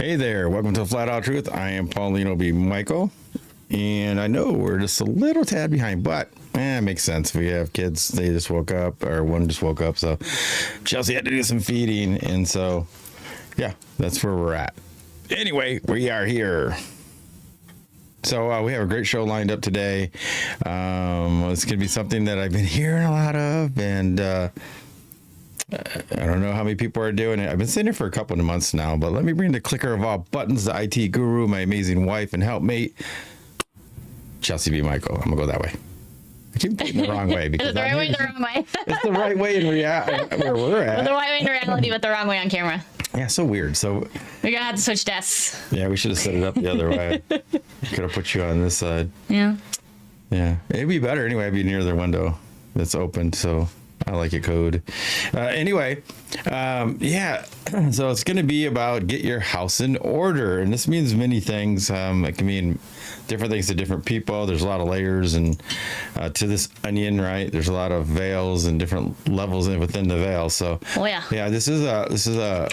Hey there, welcome to Flat Out Truth. I am Paulino B Michael, and I know we're just a little tad behind, but it makes sense. We have kids, they just woke up, or one just woke up, so Chelsey had to do some feeding, and so, yeah, that's where we're at. Anyway, we are here. So we have a great show lined up today. It's going to be something that I've been hearing a lot of, and I don't know how many people are doing it. I've been saying it for a couple of months now, but let me bring the clicker of all buttons, the IT guru, my amazing wife and helpmate, Chelsey B Michael. I'm going to go that way. I keep thinking the wrong way. Because Is it the right way or the wrong way? It's the right way in reality, where we're at. The right way in reality, but the wrong way on camera. Yeah, so weird. So We're going to have to switch desks. yeah, we should have set it up the other way. Could have put you on this side. Yeah. Yeah, it'd be better anyway. I'd be near the window that's open, so I like it code. Anyway, yeah, so it's going to be about get your house in order. And this means many things. It can mean different things to different people. There's a lot of layers and to this onion, right? There's a lot of veils and different levels within the veil. So, Oh, yeah. yeah, this is a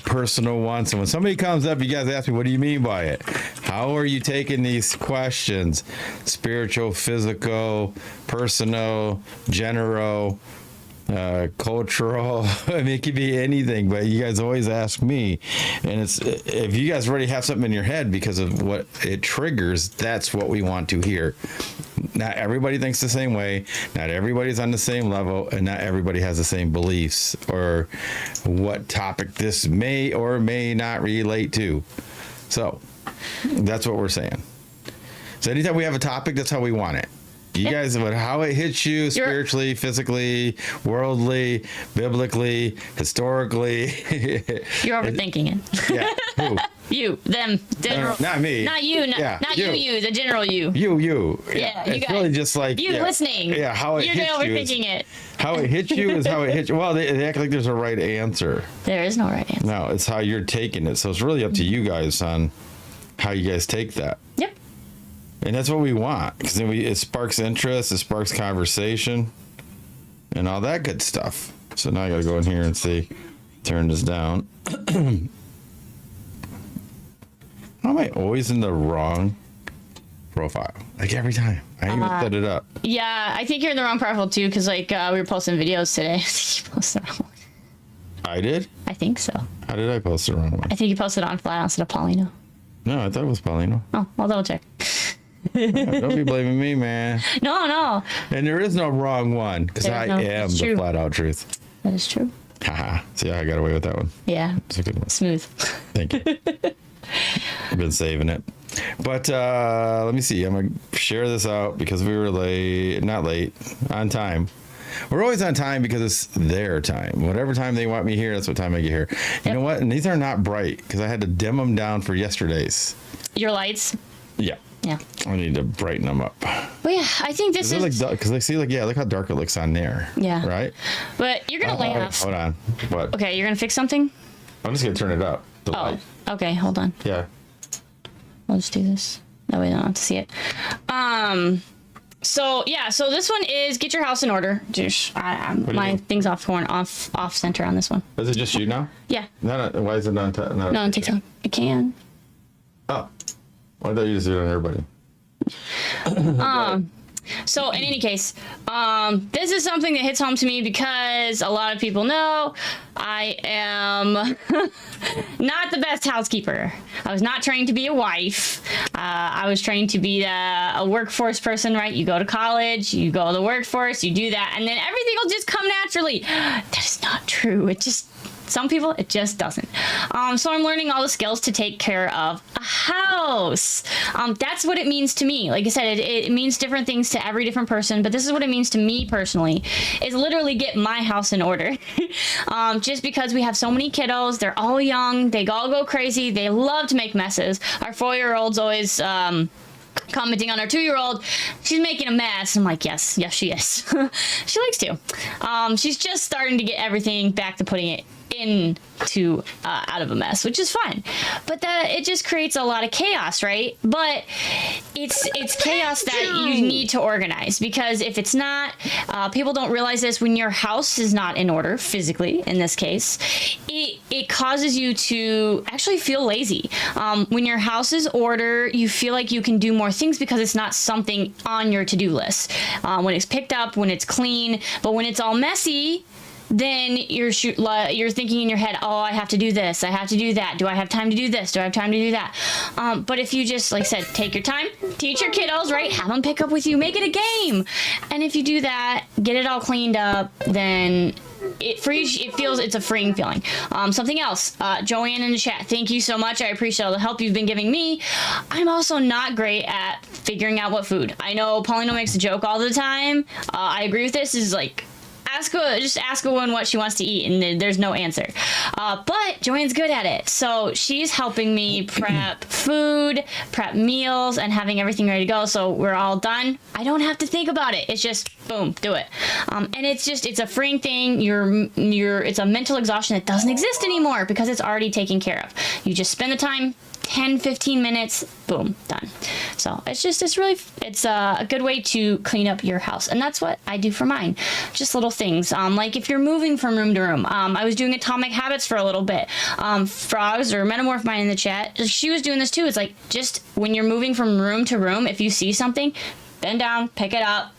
personal one. So when somebody comes up, you guys ask me, what do you mean by it? How are you taking these questions? Spiritual, physical, personal, general, cultural. I mean, it could be anything, but you guys always ask me. And it's, if you guys already have something in your head because of what it triggers, that's what we want to hear. Not everybody thinks the same way. Not everybody's on the same level, and not everybody has the same beliefs or what topic this may or may not relate to. So that's what we're saying. So anytime we have a topic, that's how we want it. You guys, how it hits you spiritually, physically, worldly, biblically, historically. You're overthinking it. Yeah. Who? You, them, general. Not me. Not you, not you, the general you. You. Yeah, you it's guys. really just like You listening. Yeah, how it You're hits you. overthinking it. How it hits you is how it hits you. Well, they act like there's a right answer. There is no right answer. No, it's how you're taking it. So it's really up to you guys on how you guys take that. Yep. And that's what we want, because then it sparks interest, it sparks conversation, and all that good stuff. So now I got to go in here and see, turn this down. How am I always in the wrong profile? Like every time. I even set it up. Yeah, I think you're in the wrong profile too, because like we were posting videos today. I think you posted the wrong one. I did? I think so. How did I post the wrong one? I think you posted on Flat instead of Paulino. No, I thought it was Paulino. Oh, I'll double check. Don't be blaming me, man. No. And there is no wrong one, because I am the true. flat out truth. That is true. Haha. See how I got away with that one? Yeah. It's a good one. Smooth. Thank you. I've been saving it. But let me see. I'm going to share this out because we were on time. We're always on time because it's their time. Whatever time they want me here, that's what time I get here. You know what? And these are not bright because I had to dim them down for yesterday's. Your lights? Yeah. Yeah. I need to brighten them up. Well, yeah, I think this is... Because I see, look how dark it looks on there. Yeah. Right? But you're going to laugh. Hold on. What? Okay, you're going to fix something? I'm just going to turn it up. The light. Okay, hold on. Yeah. I'll just do this. That way I don't have to see it. So this one is get your house in order. My thing's off center on this one. Is it just you now? Yeah. No, why is it not on TikTok? It can. Oh. Why don't you just do it on everybody? So in any case, this is something that hits home to me because a lot of people know I am not the best housekeeper. I was not trained to be a wife. I was trained to be a workforce person, right? You go to college, you go to the workforce, you do that, and then everything will just come naturally. That is not true. Some people, it just doesn't. So I'm learning all the skills to take care of a house. That's what it means to me. Like I said, it means different things to every different person, but this is what it means to me personally, is literally get my house in order. Just because we have so many kiddos, they're all young, they all go crazy, they love to make messes. Our 4-year-old's always... commenting on our 2-year-old, she's making a mess. I'm like, yes, she is. She likes to. She's just starting to get everything back to putting it into out of a mess, which is fine. But that it just creates a lot of chaos, right? But it's chaos that you need to organize, because if it's not, people don't realize this, when your house is not in order physically, in this case, it causes you to actually feel lazy. When your house is order, you feel like you can do more things because it's not something on your to-do list. When it's picked up, when it's clean, but when it's all messy, then you're thinking in your head, oh, I have to do this, I have to do that. Do I have time to do this? Do I have time to do that? But if you just, like I said, take your time, teach your kiddos, right? Have them pick up with you, make it a game. And if you do that, get it all cleaned up, then it's a freeing feeling. Something else, Joanne in the chat, thank you so much. I appreciate all the help you've been giving me. I'm also not great at figuring out what food. I know Paulino makes a joke all the time. I agree with this. Is like, just ask a woman what she wants to eat, and there's no answer. But Joanne's good at it. So she's helping me prep food, prep meals, and having everything ready to go. So we're all done. I don't have to think about it. It's just, boom, do it. And it's a freeing thing. It's a mental exhaustion that doesn't exist anymore because it's already taken care of. You just spend the time, 10, 15 minutes, boom, done. So it's a good way to clean up your house. And that's what I do for mine. Just little things. Like if you're moving from room to room, I was doing Atomic Habits for a little bit. Frogs or Metamorph Mine in the chat, she was doing this too. It's like, just when you're moving from room to room, if you see something, bend down, pick it up,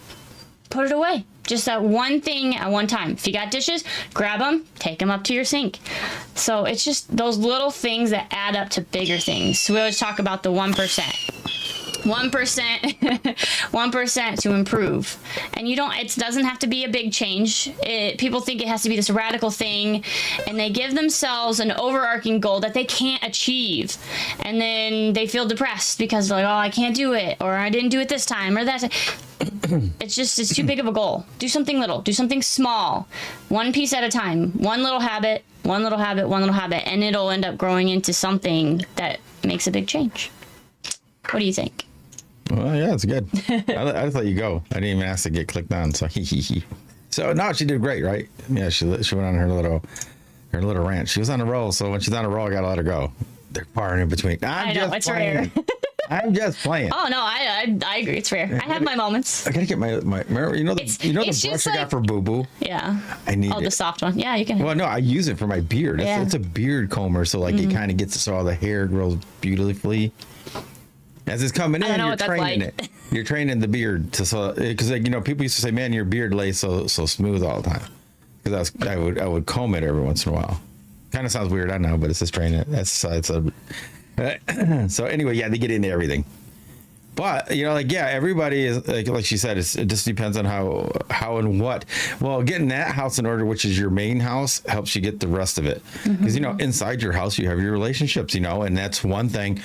put it away. Just that one thing at one time. If you got dishes, grab them, take them up to your sink. So it's just those little things that add up to bigger things. So we always talk about the 1%. 1% to improve. And it doesn't have to be a big change. People think it has to be this radical thing, and they give themselves an overarching goal that they can't achieve. And then they feel depressed because they're like, oh, I can't do it, or I didn't do it this time, or that time. It's too big of a goal. Do something little, do something small, one piece at a time, one little habit, and it'll end up growing into something that makes a big change. What do you think? Well, yeah, it's good. I just let you go. I didn't even ask to get clicked on. So So no, she did great, right? Yeah, she went on her little rant. She was on a roll, so when she's on a roll, I gotta let her go. They're far in between. I know, it's rare. I'm just playing. Oh no, I agree. It's rare. I have my moments. I gotta get my the brush I got for Boo Boo. Yeah. I need the soft one. Yeah, you can. Well, no, I use it for my beard. Yeah. It's a beard comber, so like it kind of gets it so all the hair grows beautifully. As it's coming in, you're training it. You're training the beard because people used to say, "Man, your beard lays so smooth all the time." Because I would comb it every once in a while. Kind of sounds weird, I know, but it's just training it. So anyway, yeah, they get into everything. But everybody is like she said. It just depends on how and what. Well, getting that house in order, which is your main house, helps you get the rest of it. Because inside your house you have your relationships, and that's one thing.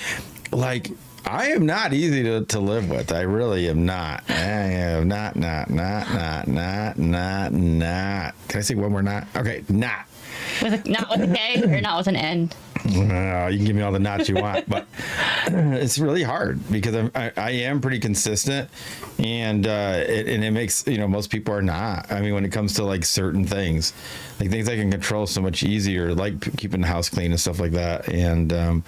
Like, I am not easy to live with. I really am not. I am not. Can I say one more not? Okay, not. Not with a K or not with an N? You can give me all the knots you want, but it's really hard because I am pretty consistent, and it makes most people are not. I mean, when it comes to like certain things, like things I can control so much easier, like keeping the house clean and stuff like that, and.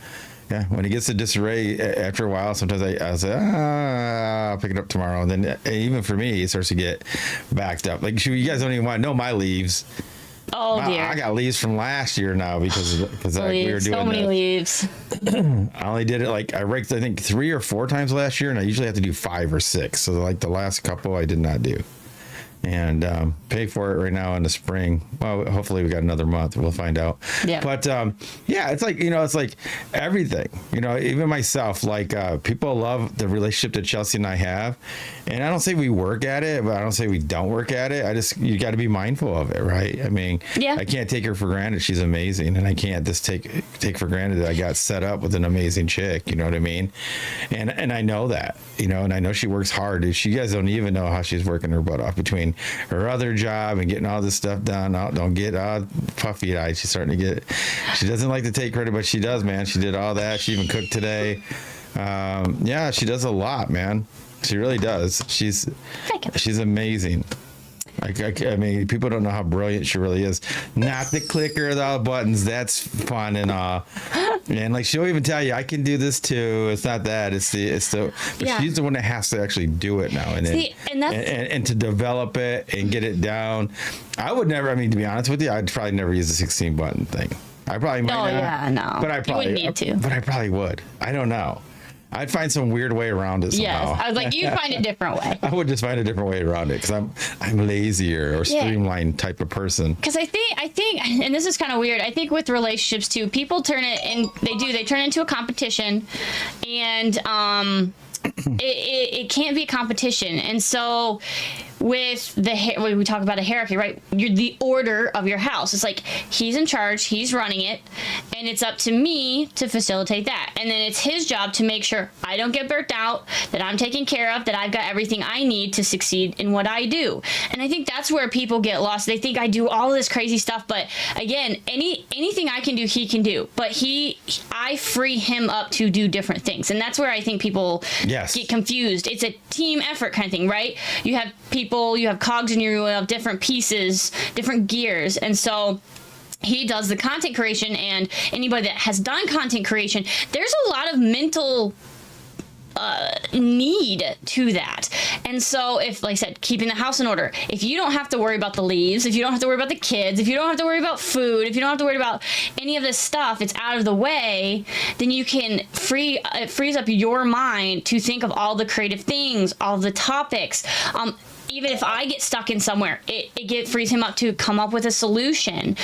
Yeah, when it gets to disarray, after a while, sometimes I say, I'll pick it up tomorrow. And then even for me, it starts to get backed up. Like, you guys don't even want to know my leaves. Oh, dear. I got leaves from last year now because we were doing so many leaves. I only did it I raked, I think, 3 or 4 times last year, and I usually have to do 5 or 6. So like the last couple I did not do. And pay for it right now in the spring. Well, hopefully we got another month. We'll find out. Yeah. But it's like it's like everything. Even myself. Like people love the relationship that Chelsey and I have, and I don't say we work at it, but I don't say we don't work at it. You got to be mindful of it, right? I mean, I can't take her for granted. She's amazing, and I can't just take for granted that I got set up with an amazing chick. You know what I mean? And I know that. And I know she works hard. She guys don't even know how she's working her butt off between her other job and getting all this stuff done. Don't get puffy-eyed. She's starting to get. She doesn't like to take credit, but she does, man. She did all that. She even cooked today. She does a lot, man. She really does. She's amazing. I mean, people don't know how brilliant she really is. Not the clicker with all the buttons. That's fun and and like she'll even tell you, I can do this too. It's not that. It's the. But she's the one that has to actually do it now, and to develop it and get it down. I would never. I mean, to be honest with you, I'd probably never use the 16 button thing. I probably might not. Yeah, no. But I probably you wouldn't need to. But I probably would. I don't know. I'd find some weird way around it somehow. Yes, I was like, you'd find a different way. I would just find a different way around it because I'm lazier or streamlined type of person. Because I think, and this is kind of weird. I think with relationships too, people turn it, and they turn it into a competition, and it can't be a competition. And so with when we talk about a hierarchy, right? You're the order of your house. It's like he's in charge, he's running it, and it's up to me to facilitate that. And then it's his job to make sure I don't get burnt out, that I'm taken care of, that I've got everything I need to succeed in what I do. And I think that's where people get lost. They think I do all this crazy stuff, but again, anything I can do, he can do. But I free him up to do different things. And that's where I think people get confused. It's a team effort kind of thing, right? You have cogs in your wheel, you have different pieces, different gears. And so he does the content creation, and anybody that has done content creation, there's a lot of mental need to that. And so if, like I said, keeping the house in order, if you don't have to worry about the leaves, if you don't have to worry about the kids, if you don't have to worry about food, if you don't have to worry about any of this stuff, it's out of the way, then you can it frees up your mind to think of all the creative things, all the topics. Even if I get stuck in somewhere, it frees him up to come up with a solution,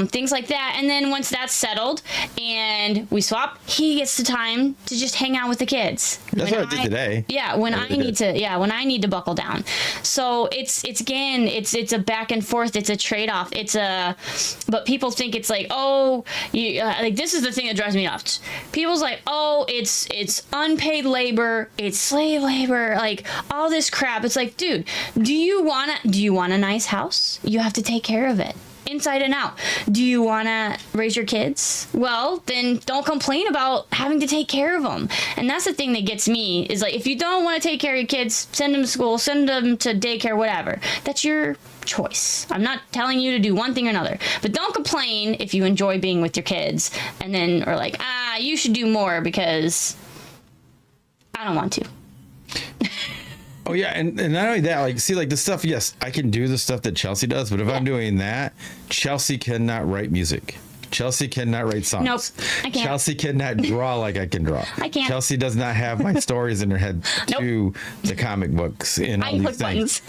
things like that. And then once that's settled and we swap, he gets the time to just hang out with the kids. That's what I did today. Yeah, when I need to buckle down. So it's a back and forth. It's a trade-off. But people think it's like, like this is the thing that drives me nuts. People's like, it's unpaid labor, it's slave labor, like all this crap. It's like, dude, do you want a nice house? You have to take care of it inside and out. Do you want to raise your kids? Well, then don't complain about having to take care of them. And that's the thing that gets me is like, if you don't want to take care of your kids, send them to school, send them to daycare, whatever. That's your choice. I'm not telling you to do one thing or another, but don't complain if you enjoy being with your kids and then are like, you should do more because I don't want to. Oh yeah, and not only that, like, see, like the stuff, yes, I can do the stuff that Chelsey does, but if I'm doing that, Chelsey cannot write music. Chelsey cannot write songs. Nope, I can't. Chelsey cannot draw like I can draw. I can't. Chelsey does not have my stories in her head to the comic books and all these things.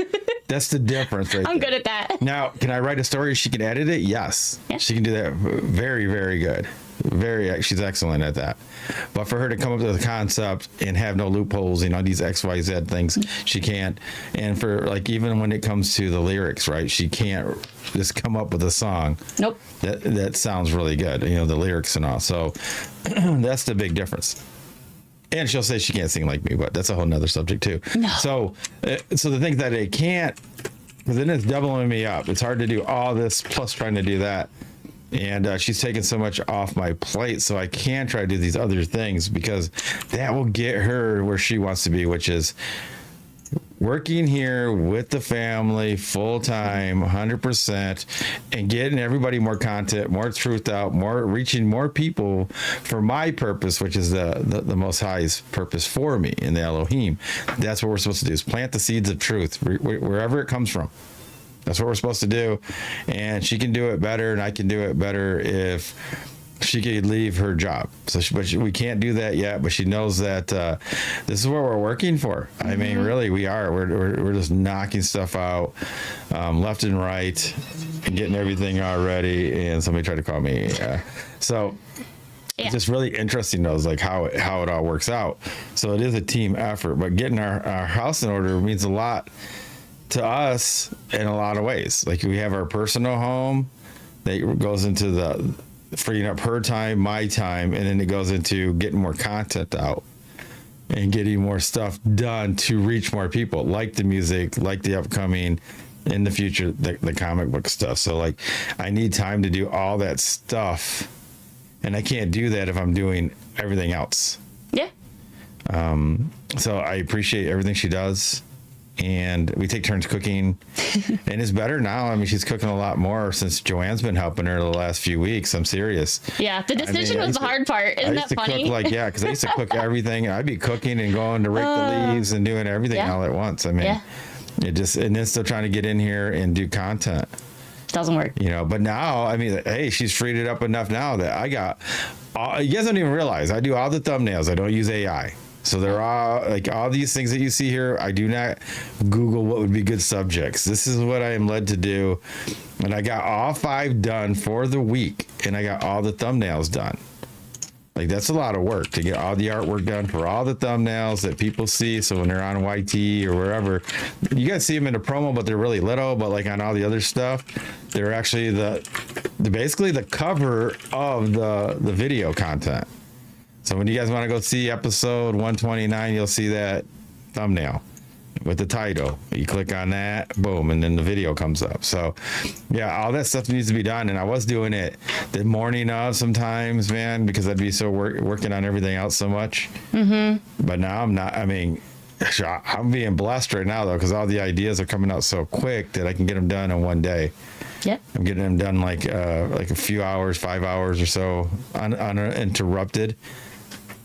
That's the difference right I'm there. good at that. Now, can I write a story? She can edit it? Yes. Yeah. She can do that very, very good. She's excellent at that. But for her to come up with a concept and have no loopholes, these XYZ things, she can't. And for like, even when it comes to the lyrics, right? She can't just come up with a song. Nope. That sounds really good, the lyrics and all. So that's the big difference. And she'll say she can't sing like me, but that's a whole nother subject too. No. So the thing that it can't, then it's doubling me up. It's hard to do all this plus trying to do that. And she's taken so much off my plate, so I can try to do these other things because that will get her where she wants to be, which is working here with the family full time, 100%, and getting everybody more content, more truth out, reaching more people for my purpose, which is the Most High's purpose for me in the Elohim. That's what we're supposed to do, is plant the seeds of truth wherever it comes from. That's what we're supposed to do. And she can do it better, and I can do it better if she could leave her job. We can't do that yet, but she knows that this is what we're working for. Mm-hmm. I mean, really, we are. We're just knocking stuff out left and right and getting everything all ready. And somebody tried to call me. So it's just really interesting, though, is like how it all works out. So it is a team effort, but getting our house in order means a lot to us in a lot of ways. Like, we have our personal home that goes into the freeing up her time, my time, and then it goes into getting more content out and getting more stuff done to reach more people, like the music, like the upcoming, in the future, the comic book stuff. So like, I need time to do all that stuff, and I can't do that if I'm doing everything else. Yeah. So I appreciate everything she does. and we take turns cooking, and it's better now. I mean, she's cooking a lot more since Joanne's been helping her the last few weeks. I'm serious. Yeah, the decision was the hard part. Isn't that funny? I used to cook because I used to cook everything. I'd be cooking and going to rake the leaves and doing everything all at once. I mean, and then still trying to get in here and do content. Doesn't work. But now, I mean, hey, she's freed it up enough now that I got, you guys don't even realize, I do all the thumbnails. I don't use AI. So they're all, like, all these things that you see here, I do not Google what would be good subjects. This is what I am led to do. And I got all 5 done for the week, and I got all the thumbnails done. Like, that's a lot of work to get all the artwork done for all the thumbnails that people see. So when they're on YT or wherever, you guys see them in a promo, but they're really little. But like on all the other stuff, they're actually basically the cover of the video content. So when you guys want to go see episode 129, you'll see that thumbnail with the title. You click on that, boom, and then the video comes up. So yeah, all that stuff needs to be done. And I was doing it the morning of sometimes, man, because I'd be so working on everything else so much. But now I'm not. I mean, I'm being blessed right now though, because all the ideas are coming out so quick that I can get them done in one day. Yep. I'm getting them done like a few hours, 5 hours or so uninterrupted.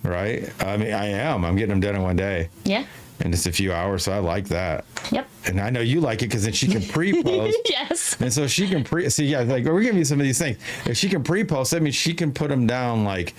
Right? I mean, I'm getting them done in one day. Yeah. In just a few hours, so I like that. Yep. And I know you like it because then she can pre-post. Yes. And so she can like we're giving you some of these things. If she can pre-post, that means she can put them down like,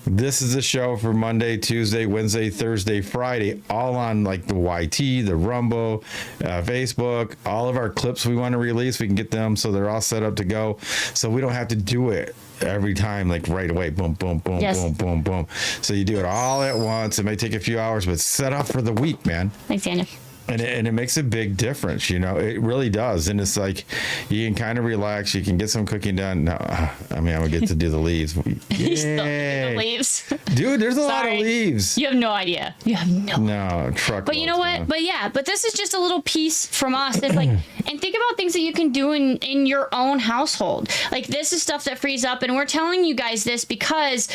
this is the show for Monday, Tuesday, Wednesday, Thursday, Friday, all on like the YT, the Rumble, Facebook, all of our clips we want to release. We can get them so they're all set up to go. So we don't have to do it every time, like right away, boom, boom, boom, boom, boom, boom. So you do it all at once. It may take a few hours, but set up for the week, man. Thanks, Daniel. And it makes a big difference, it really does. And it's like, you can kind of relax. You can get some cooking done. No, I mean, I'm going to get to do the leaves. The leaves. Dude, there's a lot of leaves. You have no idea. You have no truck. But you know what? Man. But this is just a little piece from us. It's like, and think about things that you can do in your own household. Like, this is stuff that frees up. And we're telling you guys this because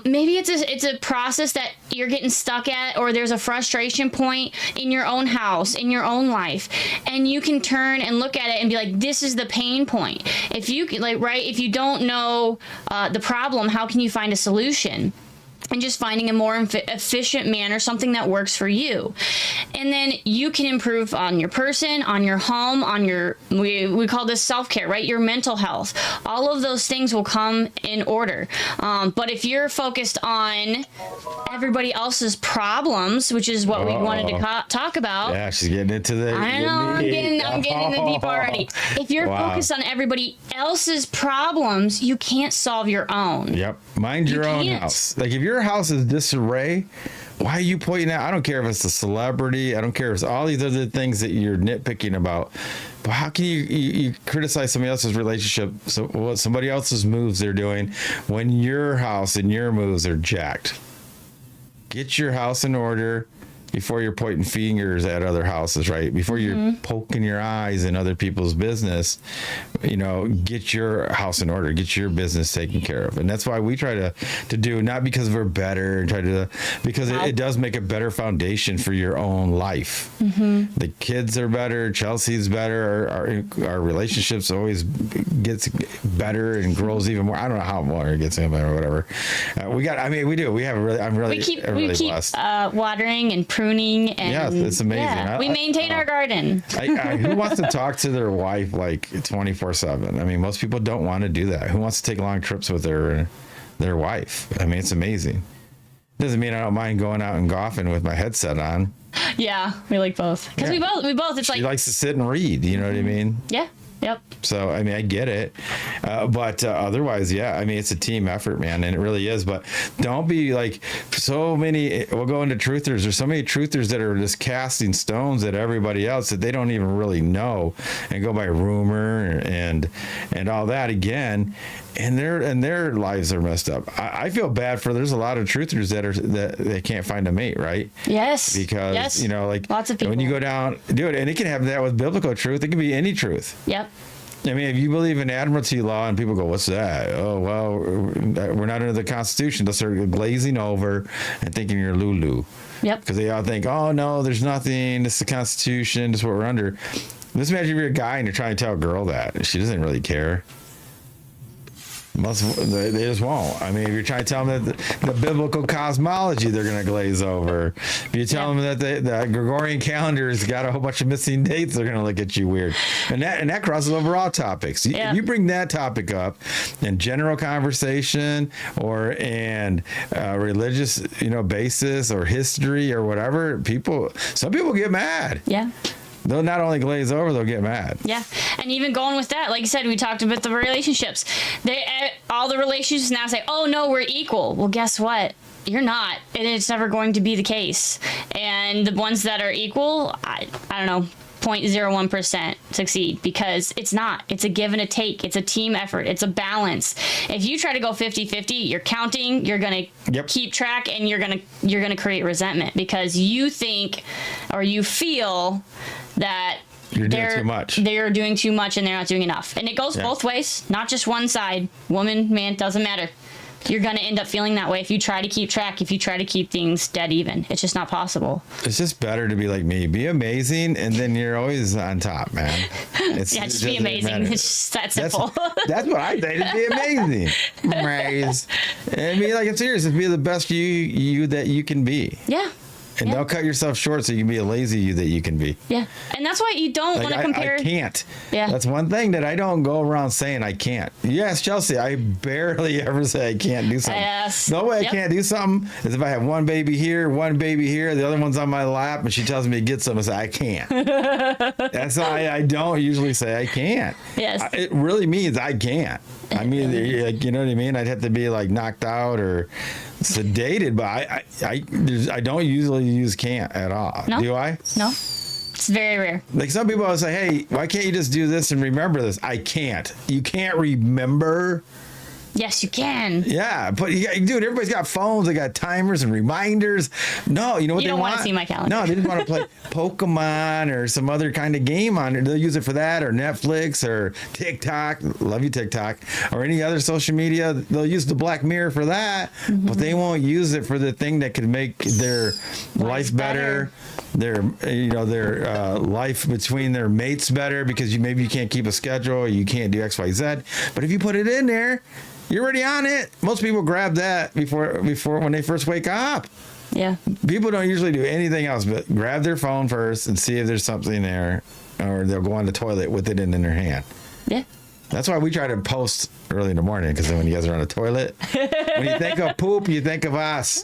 maybe it's a process that you're getting stuck at, or there's a frustration point in your own house, in your own life, and you can turn and look at it and be like, this is the pain point. If you if you don't know the problem, how can you find a solution? And just finding a more efficient manner, something that works for you. And then you can improve on your person, on your home, on your, we call this self-care, right? Your mental health. All of those things will come in order. But if you're focused on everybody else's problems, which is what we wanted to talk about. Yeah, she's getting into the... I know, I'm getting in the deep already. If you're focused on everybody else's problems, you can't solve your own. Yep. Mind your own house. Like, if your house is disarray, why are you pointing out? I don't care if it's a celebrity. I don't care if it's all these other things that you're nitpicking about. But how can you criticize somebody else's relationship, somebody else's moves they're doing, when your house and your moves are jacked? Get your house in order before you're pointing fingers at other houses, right? Before you're poking your eyes in other people's business, get your house in order, get your business taken care of. And that's why we try to do, not because we're better, and because it does make a better foundation for your own life. The kids are better, Chelsea's better, our relationships always gets better and grows even more. I don't know how more it gets better or whatever. We keep blessed. Watering and pruning, and yeah, it's amazing. Yeah, we maintain our garden. Who wants to talk to their wife like 24/7? I mean, most people don't want to do that. Who wants to take long trips with their wife? I mean, it's amazing. Doesn't mean I don't mind going out and golfing with my headset on. Yeah, we like both. Because we both. It's she likes to sit and read. You know what I mean? Yeah. Yep. So, I mean, I get it. But otherwise, yeah, I mean, it's a team effort, man, and it really is. But don't be like so many, we'll go into truthers. There's so many truthers that are just casting stones at everybody else that they don't even really know and go by rumor and all that again. And their lives are messed up. I feel bad for, there's a lot of truthers that they can't find a mate, right? Yes. Because, like lots of people. When you go down, do it, and it can have that with biblical truth. It can be any truth. Yep. I mean, if you believe in admiralty law and people go, what's that? Oh, well, we're not under the Constitution. They'll start glazing over and thinking you're Lulu. Yep. Because they all think, oh no, there's nothing. This is the Constitution. This is what we're under. Just imagine if you're a guy and you're trying to tell a girl that. She doesn't really care. They just won't. I mean, if you're trying to tell them that the biblical cosmology, they're going to glaze over. If you tell them that the Gregorian calendar has got a whole bunch of missing dates, they're going to look at you weird. And that crosses over all topics. If you bring that topic up in general conversation or in religious, basis or history or whatever, some people get mad. Yeah. They'll not only glaze over, they'll get mad. Yeah. And even going with that, like you said, we talked about the relationships. All the relationships now say, oh, no, we're equal. Well, guess what? You're not. And it's never going to be the case. And the ones that are equal, I don't know, 0.01% succeed because it's not. It's a give and a take. It's a team effort. It's a balance. If you try to go 50-50, you're counting, you're going to keep track, and you're going to create resentment because you think or you feel that you're doing too much. They're doing too much and they're not doing enough. And it goes both ways, not just one side. Woman, man, doesn't matter. You're going to end up feeling that way if you try to keep track, if you try to keep things dead even. It's just not possible. It's just better to be like me. Be amazing, and then you're always on top, man. Just be amazing. It's just that simple. That's what I think. To be amazing. Praise. And be like, it's serious. Be the best you that you can be. Yeah. And don't cut yourself short so you can be a lazy you that you can be. Yeah. And that's why you don't want to compare. I can't. Yeah. That's one thing that I don't go around saying I can't. Yes, Chelsey, I barely ever say I can't do something. Yes. The way I can't do something is if I have one baby here, the other one's on my lap, and she tells me to get some, I say, I can't. That's why I don't usually say I can't. Yes. It really means I can't. I mean, you know what I mean? I'd have to be like knocked out or sedated, but I don't usually use can't at all. No. Do I? No. It's very rare. Like some people will say, hey, why can't you just do this and remember this? I can't. You can't remember? Yes, you can. Yeah, but dude, everybody's got phones. They got timers and reminders. No, you know what they want? You don't want to see my calendar. No, they just want to play Pokemon or some other kind of game on it. They'll use it for that or Netflix or TikTok. Love you, TikTok. Or any other social media. They'll use the Black Mirror for that, but they won't use it for the thing that could make their life better. Their life between their mates better because maybe you can't keep a schedule or you can't do X, Y, Z. But if you put it in there, you're already on it. Most people grab that before when they first wake up. Yeah. People don't usually do anything else but grab their phone first and see if there's something there, or they'll go on the toilet with it in their hand. Yeah. That's why we try to post early in the morning, because then when you guys are on the toilet, when you think of poop, you think of us.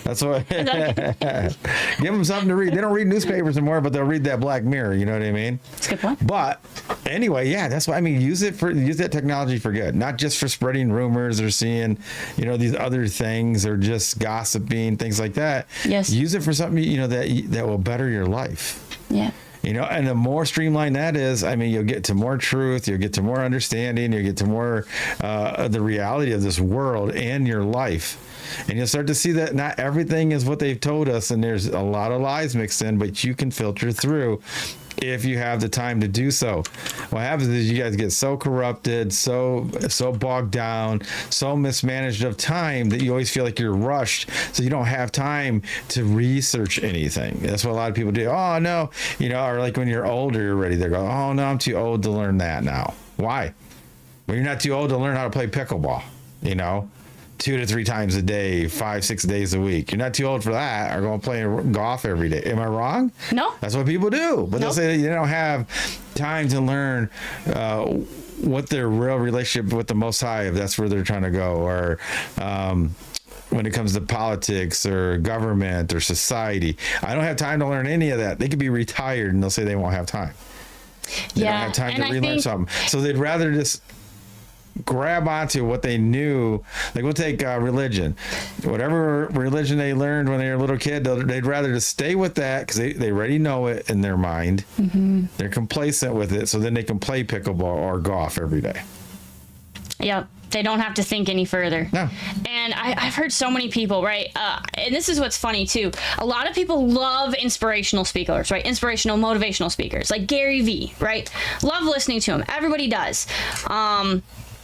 That's what. Give them something to read. They don't read newspapers anymore, but they'll read that Black Mirror. You know what I mean? That's a good point. But anyway, yeah, that's why use that technology for good, not just for spreading rumors or seeing, these other things or just gossiping, things like that. Yes. Use it for something that will better your life. Yeah. And the more streamlined that is, you'll get to more truth, you'll get to more understanding, you'll get to more of the reality of this world and your life. And you'll start to see that not everything is what they've told us, and there's a lot of lies mixed in, but you can filter through if you have the time to do so. What happens is you guys get so corrupted, so bogged down, so mismanaged of time that you always feel like you're rushed, so you don't have time to research anything. That's what a lot of people do. Oh no, or like when you're older, you're ready. They go, oh no, I'm too old to learn that now. Why? Well, you're not too old to learn how to play pickleball. 2 to 3 times a day, 5-6 days a week. You're not too old for that, or going to play golf every day. Am I wrong? No. That's what people do. But they'll say they don't have time to learn what their real relationship with the Most High, if that's where they're trying to go, or when it comes to politics or government or society. I don't have time to learn any of that. They could be retired and they'll say they won't have time. They don't have time to relearn something. So they'd rather just grab onto what they knew. Like we'll take religion, whatever religion they learned when they were a little kid, they'd rather just stay with that because they already know it in their mind. They're complacent with it, so then they can play pickleball or golf every day. Yep. They don't have to think any further. No. And I've heard so many people, right? And this is what's funny too. A lot of people love inspirational speakers, right? Inspirational, motivational speakers like Gary Vee, right? Love listening to him. Everybody does.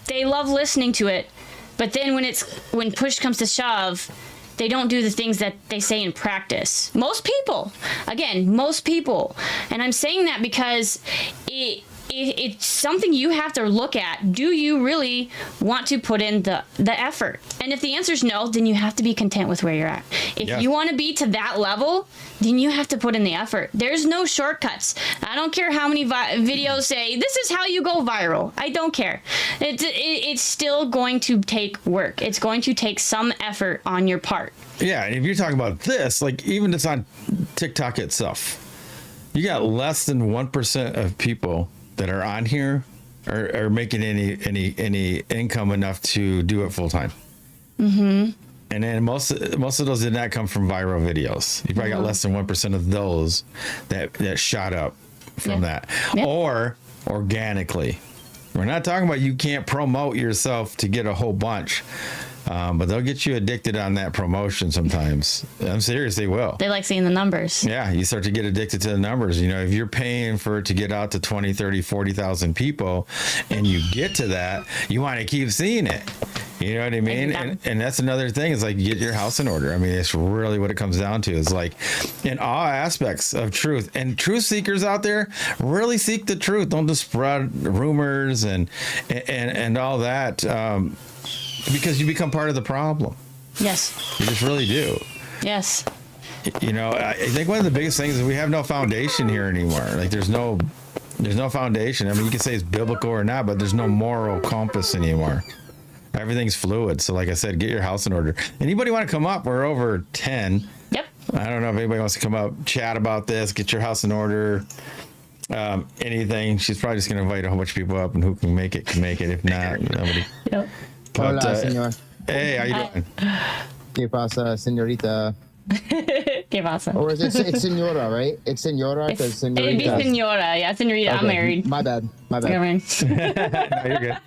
They love listening to it, but then when push comes to shove, they don't do the things that they say in practice. Most people, and I'm saying that because it's something you have to look at. Do you really want to put in the effort? And if the answer is no, then you have to be content with where you're at. If you want to be to that level, then you have to put in the effort. There's no shortcuts. I don't care how many videos say, this is how you go viral. I don't care. It's still going to take work. It's going to take some effort on your part. Yeah, and if you're talking about this, like even it's on TikTok itself, you got less than 1% of people that are on here are making any income enough to do it full time. Mm-hmm. And then most of those did not come from viral videos. You probably got less than 1% of those that shot up from that, or organically. We're not talking about you can't promote yourself to get a whole bunch. But they'll get you addicted on that promotion sometimes. I'm serious, they will. They like seeing the numbers. Yeah, you start to get addicted to the numbers. You know, if you're paying for it to get out to 20, 30, 40,000 people and you get to that, you want to keep seeing it. You know what I mean? And that's another thing is like get your house in order. I mean, it's really what it comes down to is like in all aspects of truth. And truth seekers out there really seek the truth. Don't just spread rumors and all that. Because you become part of the problem. Yes. You just really do. Yes. You know, I think one of the biggest things is we have no foundation here anymore. Like there's no foundation. I mean, you can say it's biblical or not, but there's no moral compass anymore. Everything's fluid. So like I said, get your house in order. Anybody want to come up? We're over 10. Yep. I don't know if anybody wants to come up, chat about this, get your house in order. Anything. She's probably just going to invite a whole bunch of people up and who can make it can make it. If not, nobody. Yep. But, Hola, señor. Hey, how you doing? ¿Qué pasa, señorita? ¿Qué pasa? Or is it's señora, right? It's señora because It'd be señorita. senora. Yeah, senorita. I'm married. My bad. You know what I mean? No, you're good.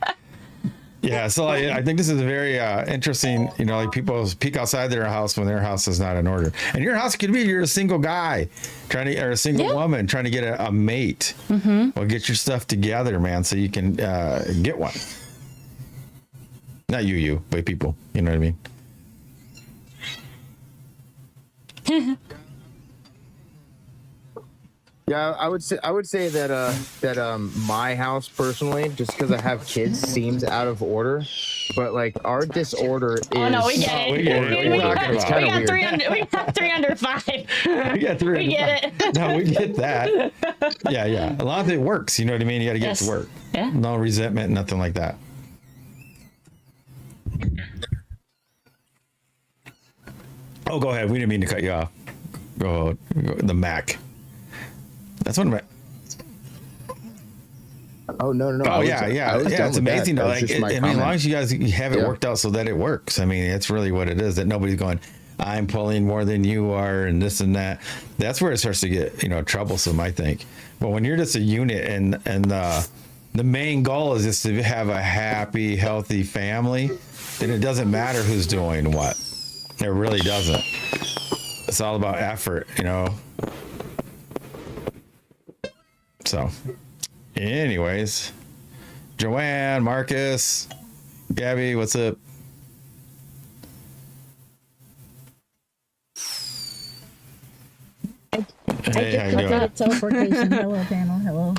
Yeah, so I think this is a very interesting, you know, like people peek outside their house when their house is not in order. And your house could be you're a single guy or a single woman trying to get a mate. Mm-hmm. Well, get your stuff together, man, so you can get one. Not you, but people. You know what I mean? Yeah, I would say that my house personally, just because I have kids, seems out of order. But like our disorder is. Oh no, we get it. We get it. We It's got kinda 3 under. We got 3 under 5. We got 3. We get it. No, we get that. Yeah. A lot of it works. You know what I mean? You got to get it to work. Yeah. No resentment, nothing like that. Oh, go ahead. We didn't mean to cut you off. Go the Mac. That's one of my. Oh no. Oh yeah. It's amazing though. Like, I mean, as long as you guys have it worked out so that it works. I mean, that's really what it is. That nobody's going, I'm pulling more than you are, and this and that. That's where it starts to get troublesome, I think. But when you're just a unit and the main goal is just to have a happy, healthy family, then it doesn't matter who's doing what. It really doesn't. It's all about effort, So, anyways, Joanne, Marcus, Gabby, what's up? Hey, how you doing? Teleportation. Hello, panel. Hello.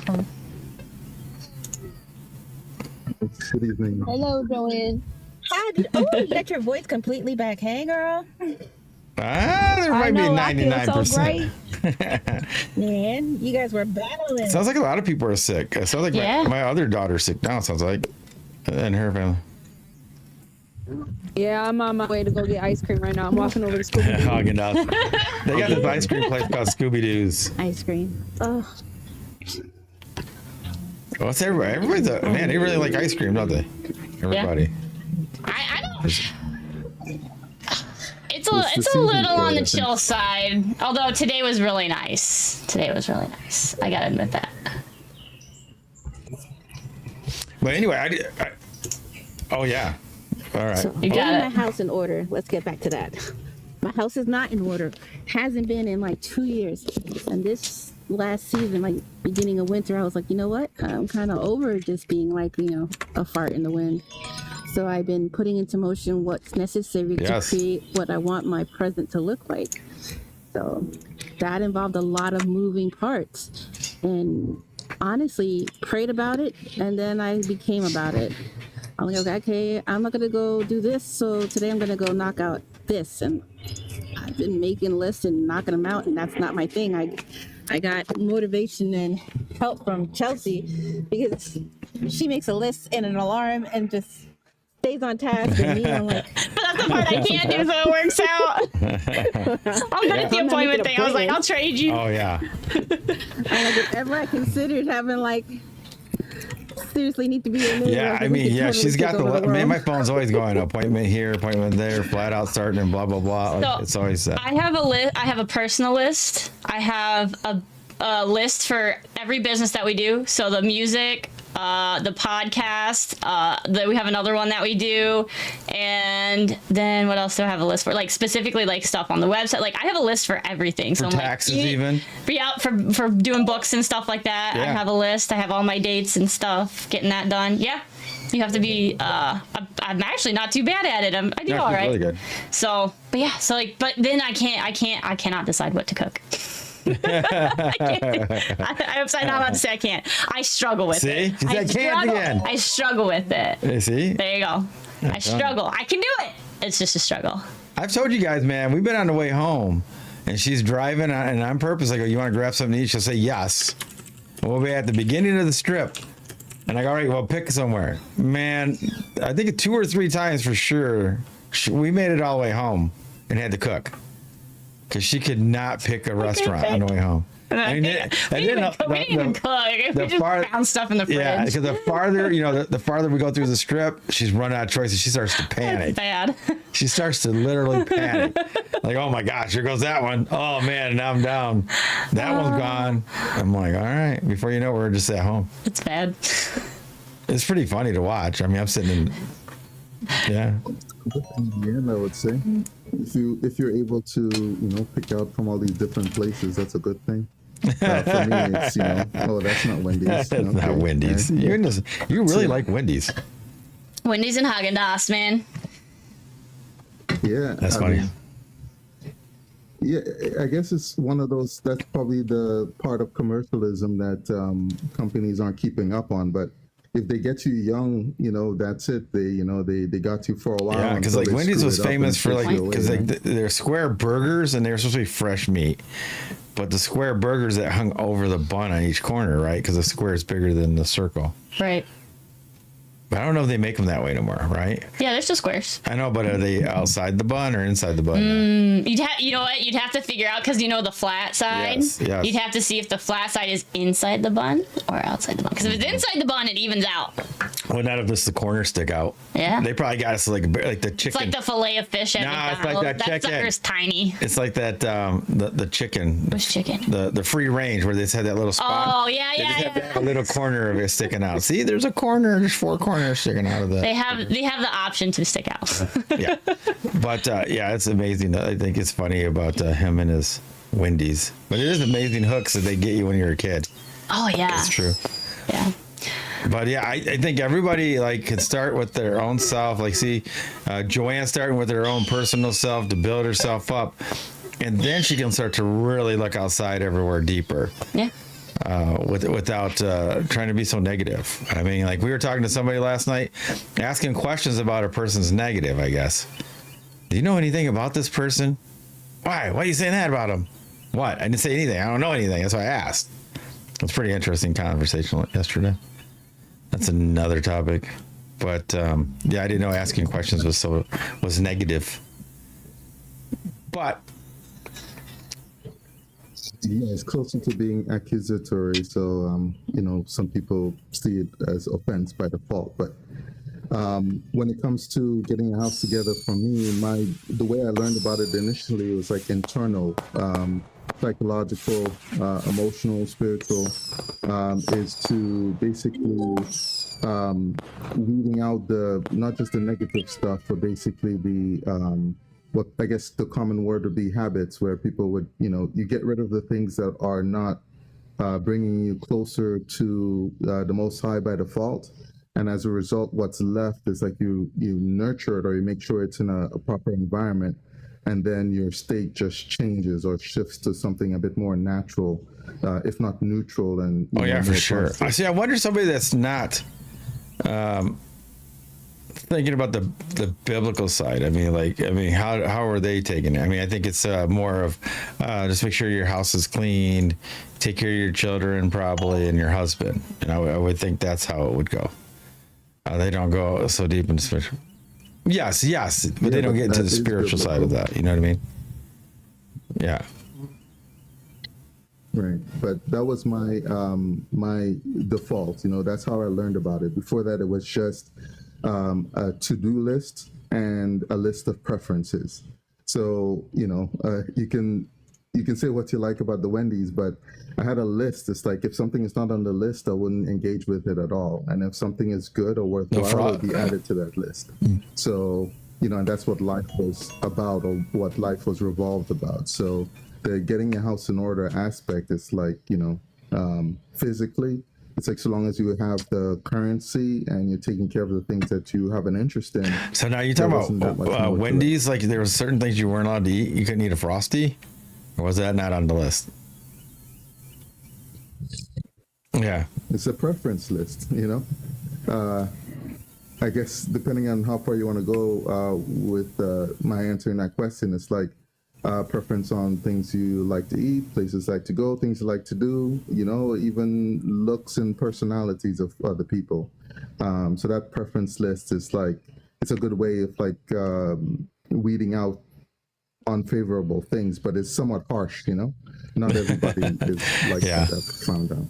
Good evening. Hello, Joanne. Hi. Oh, you got your voice completely back. Hey, girl. There might be 99%. Man, you guys were battling. Sounds like a lot of people are sick. It sounds like my other daughter's sick now, it sounds like. And her family. Yeah, I'm on my way to go get ice cream right now. I'm walking over to Scooby Doo. Hog enough. They got this ice cream place called Scooby Doo's. Ice cream. Oh. What's everybody? Everybody's man, they really like ice cream, don't they? Everybody. I don't. It's a little on the chill side. Although today was really nice. I gotta admit that. But anyway, oh yeah. All right. So, You got my it. house in order. Let's get back to that. My house is not in order. Hasn't been in like 2 years. And this last season, like beginning of winter, I was like, you know what? I'm kind of over just being like, a fart in the wind. So I've been putting into motion what's necessary to create what I want my present to look like. So that involved a lot of moving parts, and honestly prayed about it, and then I became about it. I'm like, okay, I'm not gonna go do this, so today I'm gonna go knock out this. And I've been making lists and knocking them out, and that's not my thing. I got motivation and help from Chelsey, because she makes a list and an alarm and just stays on task. And me, I'm like, But that's the part I can't do, so it works out. I'm good at the appointment thing. I was like, I'll trade you. Oh yeah. I'm like, if ever I considered having like seriously need to be in there. Yeah, I mean, yeah, she's got the. Man, my phone's always going appointment here, appointment there, flat out starting and blah blah blah. So it's always that. I have a list. I have a personal list. I have a list for every business that we do. So the music, the podcast, that we have another one that we do, and then what else do I have a list for? Like specifically like stuff on the website. Like I have a list for everything. So for taxes even. Yeah, for doing books and stuff like that. Yeah. I have a list. I have all my dates and stuff. Getting that done. Yeah. You have to be. I'm actually not too bad at it. I do all right. Really good. So, but yeah. So like, but then I cannot decide what to cook. I'm sorry, not about to say I can't. I struggle with it. See? I can't again. I struggle with it. You see? There you go. I struggle. I can do it. It's just a struggle. I've told you guys, man, we've been on the way home and she's driving and on purpose, I go, you want to grab something to eat? She'll say yes. And we'll be at the beginning of the strip. And I go, all right, well, pick somewhere. Man, I think 2 or 3 times for sure, we made it all the way home and had to cook. Because she could not pick a restaurant on the way home. We didn't even cook. We just found stuff in the fridge. Yeah, because the farther, the farther we go through the strip, she's running out of choices. She starts to panic. That's bad. She starts to literally panic. Like, oh my gosh, here goes that one. Oh man, now I'm down. That one's gone. I'm like, all right. Before you know, we're just at home. It's bad. It's pretty funny to watch. I mean, I'm sitting in. Yeah. Yeah, I would say if you're able to pick out from all these different places, that's a good thing. For me, it's oh, that's not Wendy's. That's not Wendy's. Yeah. You really like Wendy's. Wendy's and Haagen-Dazs, man. Yeah, That's funny. Yeah, I guess it's one of those. That's probably the part of commercialism that companies aren't keeping up on, but. If they get you young, that's it. They got you for a while. Yeah, because like Wendy's was famous for because they're square burgers and they were supposed to be fresh meat, but the square burgers that hung over the bun on each corner, right? Because the square is bigger than the circle. Right. But I don't know if they make them that way no more, right? Yeah, they're still squares. I know, but are they outside the bun or inside the bun? You'd have to figure out because the flat side. Yes. You'd have to see if the flat side is inside the bun or outside the bun. Because if it's inside the bun, it evens out. Well, not if this the corners stick out. Yeah. They probably got us like the chicken. It's like the fillet of fish at Nah, it's McDonald's. like that chicken. Sucker's tiny. It's like that the chicken. Which chicken? The free range where they just had that little spot. Oh yeah, They just yeah. have that little corner of it sticking out. See, there's a corner. There's 4 corners sticking out of that. They have the option to stick out. Yeah, but yeah, it's amazing. I think it's funny about him and his Wendy's, but it is amazing hooks that they get you when you're a kid. Oh yeah, It's true. yeah. But yeah, I think everybody can start with their own self. See, Joanne starting with her own personal self to build herself up, and then she can start to really look outside everywhere deeper. Yeah. Without trying to be so negative. I mean, we were talking to somebody last night, asking questions about a person's negative, I guess. Do you know anything about this person? Why? Why are you saying that about him? What? I didn't say anything. I don't know anything. That's why I asked. It's a pretty interesting conversation yesterday. That's another topic. But yeah, I didn't know asking questions was negative. But yeah, it's closer to being accusatory. So some people see it as offense by default. But when it comes to getting a house together, for me, the way I learned about it initially was internal, psychological, emotional, spiritual, is to basically weeding out not just the negative stuff, but basically the what I guess the common word would be habits, where people would you get rid of the things that are not bringing you closer to the Most High by default, And as a result, what's left is like you nurture it, or you make sure it's in a proper environment, and then your state just changes or shifts to something a bit more natural, if not neutral. And Oh yeah, for more sure. positive. I see. I wonder somebody that's not thinking about the biblical side. I mean, how are they taking it? I mean, I think it's more of just make sure your house is clean, take care of your children probably, and your husband. And I would think that's how it would go. They don't go so deep into spiritual. Yes, but they don't get into the spiritual side of that. You know what I mean? Yeah. Right, but that was my my default. That's how I learned about it. Before that, it was just a to-do list and a list of preferences. So you can say what you like about the Wendy's, but I had a list. It's like if something is not on the list, I wouldn't engage with it at all. And if something is good or worthwhile, it would be added to that list. So and that's what life was about, or what life was revolved about. So the getting your house in order aspect is like, physically, it's like so long as you have the currency and you're taking care of the things that you have an interest in. So now you're talking about Wendy's, like there were certain things you weren't allowed to eat. You couldn't eat a Frosty, or was that not on the list? Yeah. It's a preference list, I guess depending on how far you want to go with my answering that question, it's like preference on things you like to eat, places like to go, things you like to do, even looks and personalities of other people. So that preference list is like, it's a good way of like weeding out unfavorable things, but it's somewhat harsh, Not everybody is like that. I've found out.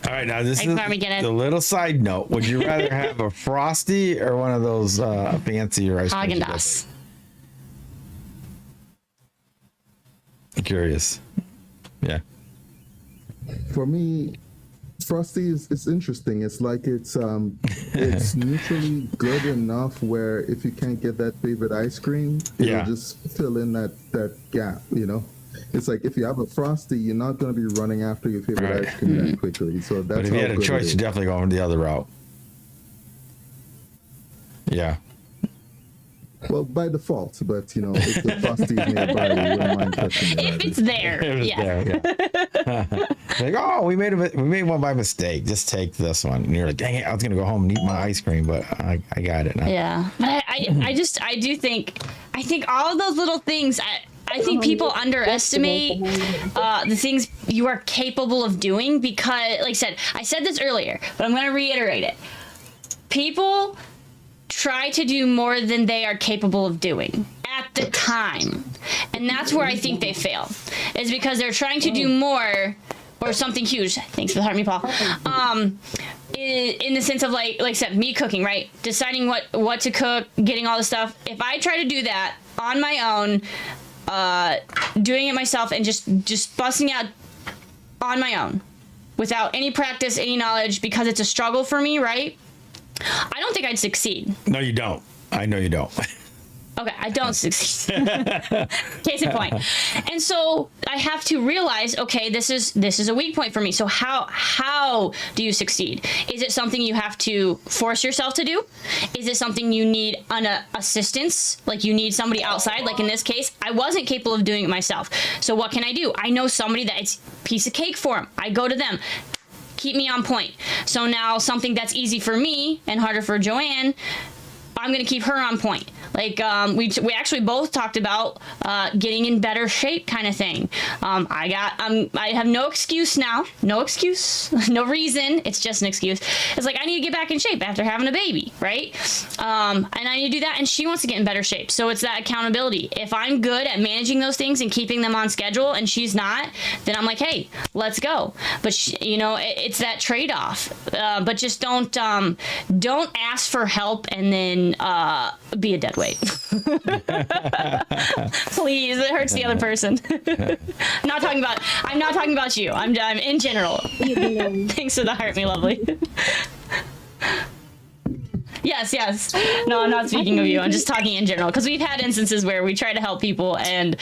All right, now this is a little side note. Would you rather have a Frosty or one of those fancy rice cream? Haagen-Dazs. Curious. Yeah. For me, Frosty is interesting. It's like it's neutrally good enough where if you can't get that favorite ice cream, it'll just fill in that gap, It's like if you have a Frosty, you're not going to be running after your favorite ice cream that quickly. So that's but if you had a choice, you definitely go on the other route. Yeah. Well, by default, but if the Frosty is nearby, you wouldn't mind touching it. If it's there, yeah. Like, oh, we made one by mistake. Just take this one. And you're like, dang it, I was gonna go home and eat my ice cream, but I got it now. Yeah, but I think all of those little things. I think people underestimate the things you are capable of doing because, like I said this earlier, but I'm going to reiterate it. People try to do more than they are capable of doing at the time. And that's where I think they fail, is because they're trying to do more or something huge. Thanks for the heart, me, Paul. In the sense of like I said, me cooking, right? Deciding what to cook, getting all the stuff. If I try to do that on my own, doing it myself and just busting out on my own without any practice, any knowledge, because it's a struggle for me, right? I don't think I'd succeed. No, you don't. I know you don't. Okay, I don't succeed. Case in point. And so I have to realize, okay, this is a weak point for me. So how do you succeed? Is it something you have to force yourself to do? Is it something you need assistance? Like you need somebody outside? Like in this case, I wasn't capable of doing it myself. So what can I do? I know somebody that it's a piece of cake for them. I go to them. Keep me on point. So now something that's easy for me and harder for Joanne, I'm going to keep her on point. Like we actually both talked about getting in better shape kind of thing. I have no excuse now. No excuse. No reason. It's just an excuse. It's like I need to get back in shape after having a baby, right? And I need to do that. And she wants to get in better shape. So it's that accountability. If I'm good at managing those things and keeping them on schedule and she's not, then I'm like, hey, let's go. But it's that trade-off. But just don't ask for help and then be a dead weight. Please, it hurts the other person. I'm not talking about you. I'm in general. Thanks for the heart, me lovely. Yes. No, I'm not speaking of you. I'm just talking in general because we've had instances where we try to help people and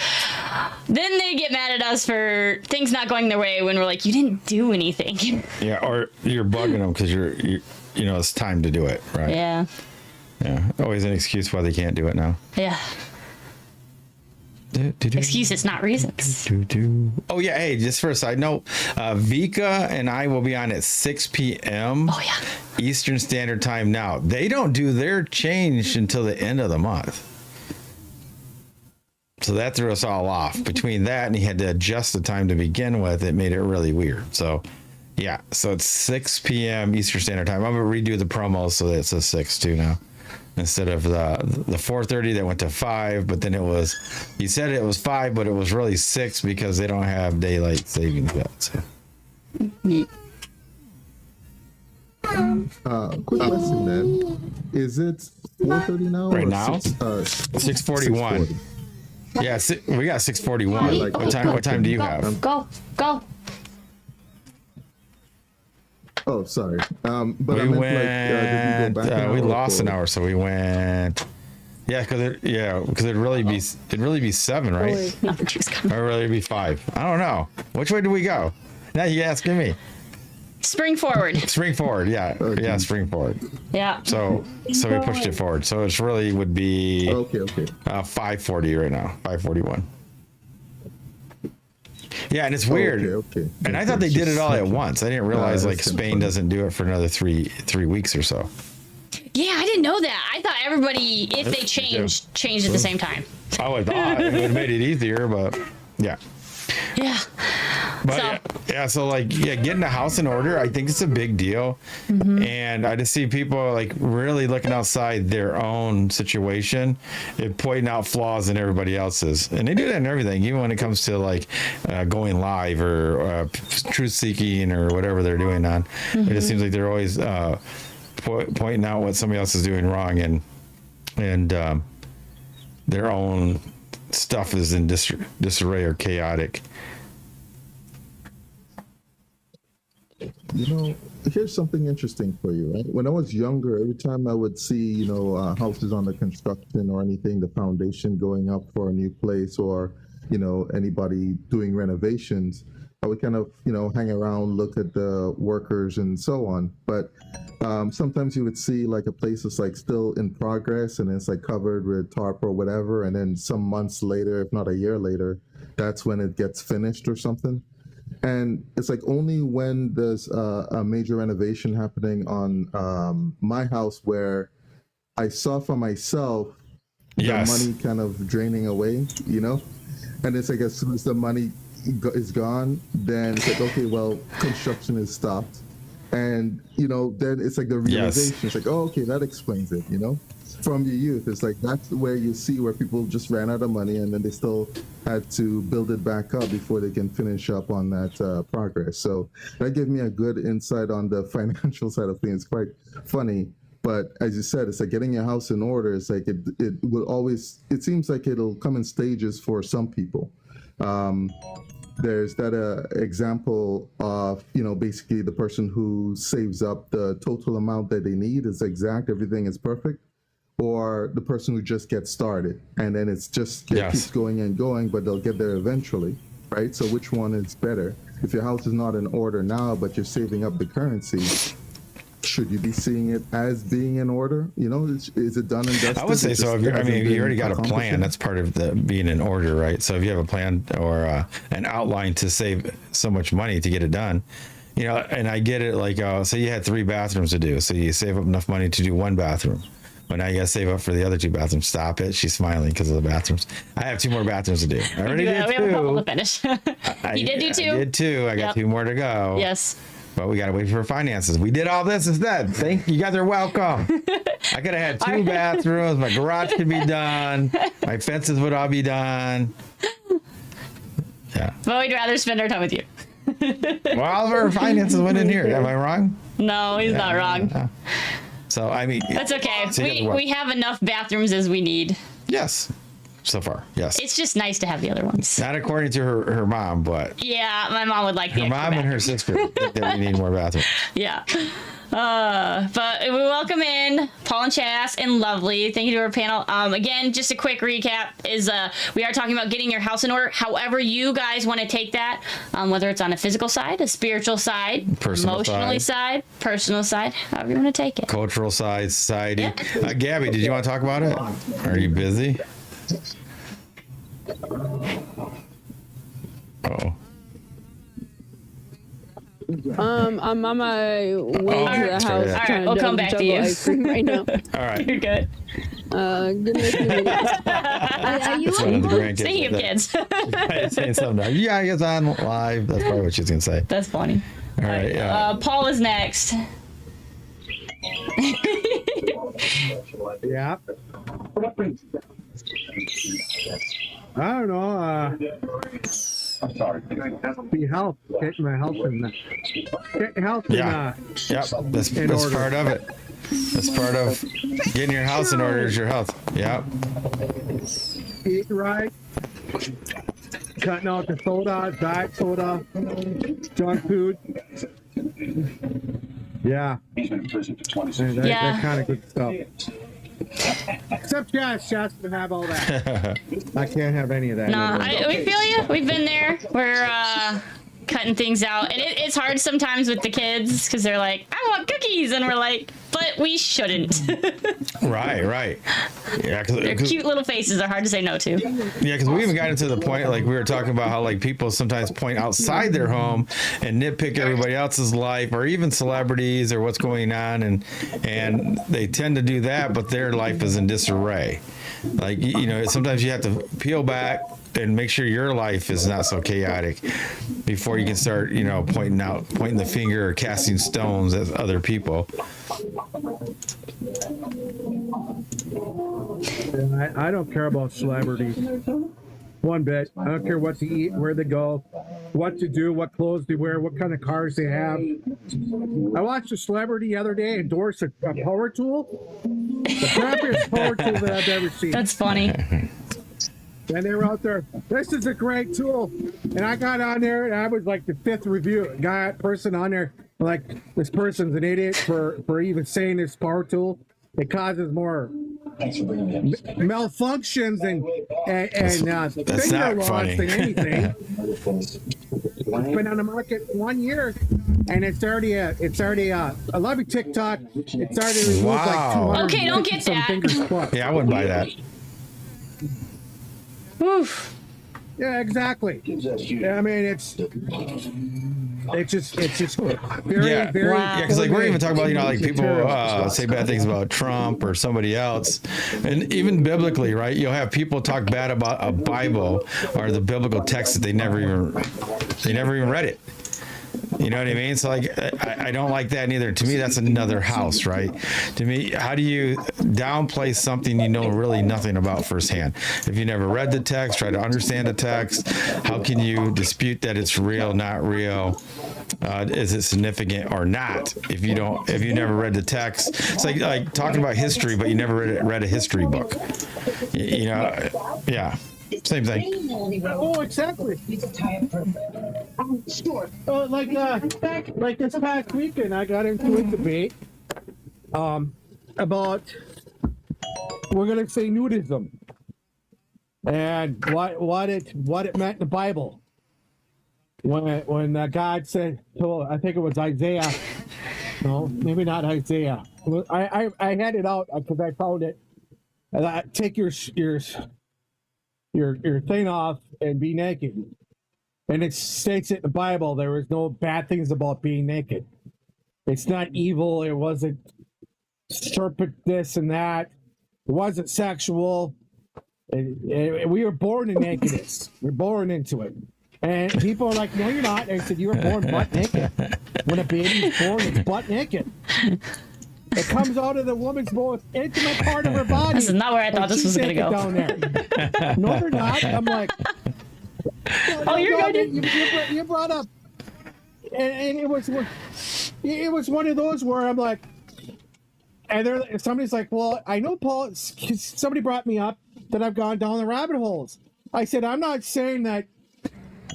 then they get mad at us for things not going their way when we're like, you didn't do anything. Yeah, or you're bugging them because you're it's time to do it, right? Yeah. Yeah. Always an excuse why they can't do it now. Yeah. Excuses, not reasons. Oh yeah, hey, just for a side note, Vika and I will be on at 6 p.m. Oh yeah. Eastern Standard Time now. They don't do their change until the end of the month. So that threw us all off. Between that and he had to adjust the time to begin with, it made it really weird. So yeah, so it's 6 p.m. Eastern Standard Time. I'm going to redo the promos so that it's a 6 too now. Instead of the 4:30 that went to 5, but then he said it was 5, but it was really 6 because they don't have daylight savings yet. So. Quick question then. Is it 4:30 now? Right or now? 6:41. 6:40? Yeah, we got 6:41. Like, what time do you have? Go. Oh, sorry. But We I meant went. did you go back We an hour lost or- an hour, so we went. Yeah, because it'd really be 7, right? Not the juice coming. Or really be 5. I don't know. Which way do we go? Now you asking me. Spring forward. Spring forward, yeah, Okay. yeah, spring forward. Yeah. So we pushed it forward. So it's really would be Okay. 5:40 right now, 5:41. Yeah, and it's weird. Okay. And I thought they did it all at once. I didn't realize like that's Spain funny. doesn't do it for another three weeks or so. Yeah, I didn't know that. I thought everybody, if they changed at the same time. I would thought it would have made it easier, but yeah. Yeah. But getting a house in order, I think it's a big deal. And I just see people like really looking outside their own situation and pointing out flaws in everybody else's. And they do that in everything, even when it comes to like going live or truth seeking or whatever they're doing on. It just seems like they're always pointing out what somebody else is doing wrong and their own stuff is in disarray or chaotic. Here's something interesting for you, right? When I was younger, every time I would see, houses under construction or anything, the foundation going up for a new place or, anybody doing renovations, I would kind of, hang around, look at the workers and so on. But sometimes you would see like a place that's like still in progress and it's like covered with tarp or whatever. And then some months later, if not a year later, that's when it gets finished or something. And it's like only when there's a major renovation happening on my house where I saw for myself the money kind of draining away, and it's like as soon as the money is gone, then it's like, okay, well, construction is stopped. And, then it's like the realization, it's like, oh, okay, that explains it, from your youth. It's like, that's where you see where people just ran out of money and then they still had to build it back up before they can finish up on that progress. So that gave me a good insight on the financial side of things. Quite funny. But as you said, it's like getting your house in order. It's like it will always, it seems like it'll come in stages for some people. There's that example of, basically the person who saves up the total amount that they need is exact, everything is perfect, or the person who just gets started and then it keeps going and going, but they'll get there eventually, right? So which one is better? If your house is not in order now, but you're saving up the currency, should you be seeing it as being in order? Is it done and dusted? I would say so. If you already got a plan. That's part of the being in order, right? So if you have a plan or an outline to save so much money to get it done, and I get it. Like, say you had 3 bathrooms to do, so you save up enough money to do 1 bathroom. But now you got to save up for the other 2 bathrooms. Stop it. She's smiling because of the bathrooms. I have 2 more bathrooms to do. I already did 2. We have a couple to finish. You did do 2? I did 2. I got 2 more to go. Yes. But we got to wait for finances. We did all this instead. Thank you. Guys are welcome. I could have had 2 bathrooms. My garage could be done. My fences would all be done. Yeah. But we'd rather spend our time with you. Well, all of our finances went in here. Am I wrong? No, he's not wrong. Yeah. So, I mean. That's okay. So We have enough bathrooms as we need. Yes. so far. Yes. It's just nice to have the other ones. Not according to her mom, but Yeah, my mom would like the her extra mom and her bathroom. sister think that we need more bathrooms. Yeah. But we welcome in Paul and Chas and Lovely. Thank you to our panel. Again, just a quick recap is we are talking about getting your house in order. However you guys want to take that, whether it's on a physical side, a spiritual side, Personal emotionally side, personal side, however you want to take it. Cultural side, society. Yeah. Gabby, did you want to talk about it? Are you busy? Oh. I'm on my way to the house. All right, trying we'll to come back to juggle you. ice cream right now. All right. You're good. Give me a few minutes. Are you One of the grandkids. Speaking of kids. Saying something. Yeah, I guess on live. That's probably what she's gonna say. That's funny. All right. Paul is next. Yeah. I don't know. I'm sorry. Be health. Get my health in. Get health in. Yeah. Yep. That's order. part of it. That's part of getting your house in order is your health. Yep. Eat right. Cutting out the soda, diet soda, junk food. Yeah. He's been in prison for 26 years. Yeah. That kind of good stuff. Except Chas can have all that. I can't have any of that. No, we feel you. We've been there. We're cutting things out, and it's hard sometimes with the kids because they're like, "I want cookies," and we're like, "But we shouldn't." Right. Yeah, Their cute little faces are hard to say no to. Yeah, because we even got into the point, like we were talking about how like people sometimes point outside their home and nitpick everybody else's life or even celebrities or what's going on, and they tend to do that, but their life is in disarray. Like, you know, sometimes you have to peel back and make sure your life is not so chaotic before you can start, you know, pointing the finger or casting stones at other people. I don't care about celebrities one bit. I don't care what to eat, where they go, what to do, what clothes they wear, what kind of cars they have. I watched a celebrity the other day endorse a power tool. The crappiest power tool that I've ever seen. That's funny. And they were out there, this is a great tool. And I got on there and I was like the fifth person on there. Like, this person's an idiot for even saying this power tool. It causes more malfunctions and finger loss funny. than anything. It's been on the market 1 year, and it's already I love you, TikTok. It's already removed like 200. Okay, don't get that. Fingers plus. Yeah, I wouldn't buy that. Oof. Yeah, exactly. Yeah, I mean, it's just very, Yeah, very. Wow. because like we're even talking about, you know, like people say bad things about Trump or somebody else, and even biblically, right? You'll have people talk bad about a Bible or the biblical text that they never even read it. You know what I mean? So like, I don't like that neither. To me, that's another house, right? To me, how do you downplay something you know really nothing about firsthand? If you never read the text, try to understand the text. How can you dispute that it's real, not real? Is it significant or not? If you never read the text, it's like talking about history, but you never read a history book. You know, yeah. Same thing. Oh, exactly. Like this past weekend, I got into a debate about, we're gonna say, nudism and what it meant in the Bible. When God said, I think it was Isaiah. No, maybe not Isaiah. I had it out because I found it. Take your thing off and be naked. And it states it in the Bible, there was no bad things about being naked. It's not evil. It wasn't serpent this and that. It wasn't sexual. We were born in nakedness. We're born into it. And people are like, no, you're not. I said, you were born butt naked. When a baby is born, it's butt naked. It comes out of the woman's most intimate part of her body. This is not where I thought this was going to go. Down there. No, they're not. I'm like, oh, you're good. You brought up, and it was one of those where I'm like, and somebody's like, well, I know Paul. Somebody brought me up that I've gone down the rabbit holes. I said, I'm not saying that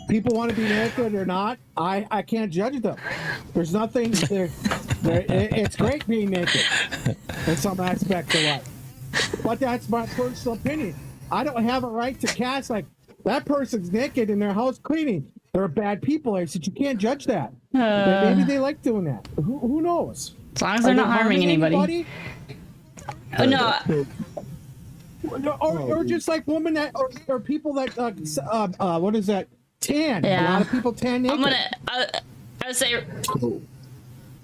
people want to be naked or not. I can't judge them. There's nothing there. It's great being naked in some aspects of life. But that's my personal opinion. I don't have a right to cast like that person's naked in their house cleaning. They're bad people. I said you can't judge that. Maybe they like doing that. Who knows? As long as they're not harming anybody. Oh, no. Or just like women that or people that what is that? Tan. Yeah. A lot of people tan naked. I would say.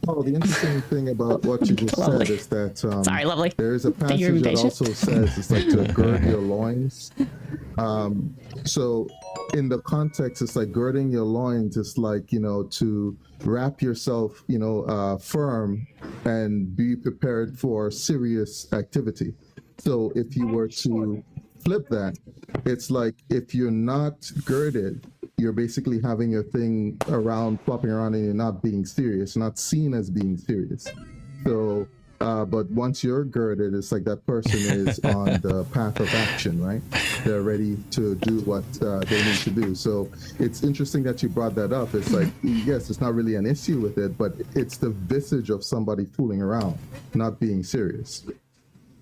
Oh, the interesting thing about what you just said is that Sorry, lovely. there is a passage that also says it's like to gird your loins. So in the context, it's like girding your loins is like, to wrap yourself, firm and be prepared for serious activity. So if you were to flip that, it's like if you're not girded, you're basically having your thing around, flopping around, and you're not being serious, not seen as being serious. So, but once you're girded, it's like that person is on the path of action, right? They're ready to do what they need to do. So it's interesting that you brought that up. It's like, yes, it's not really an issue with it, but it's the visage of somebody fooling around, not being serious.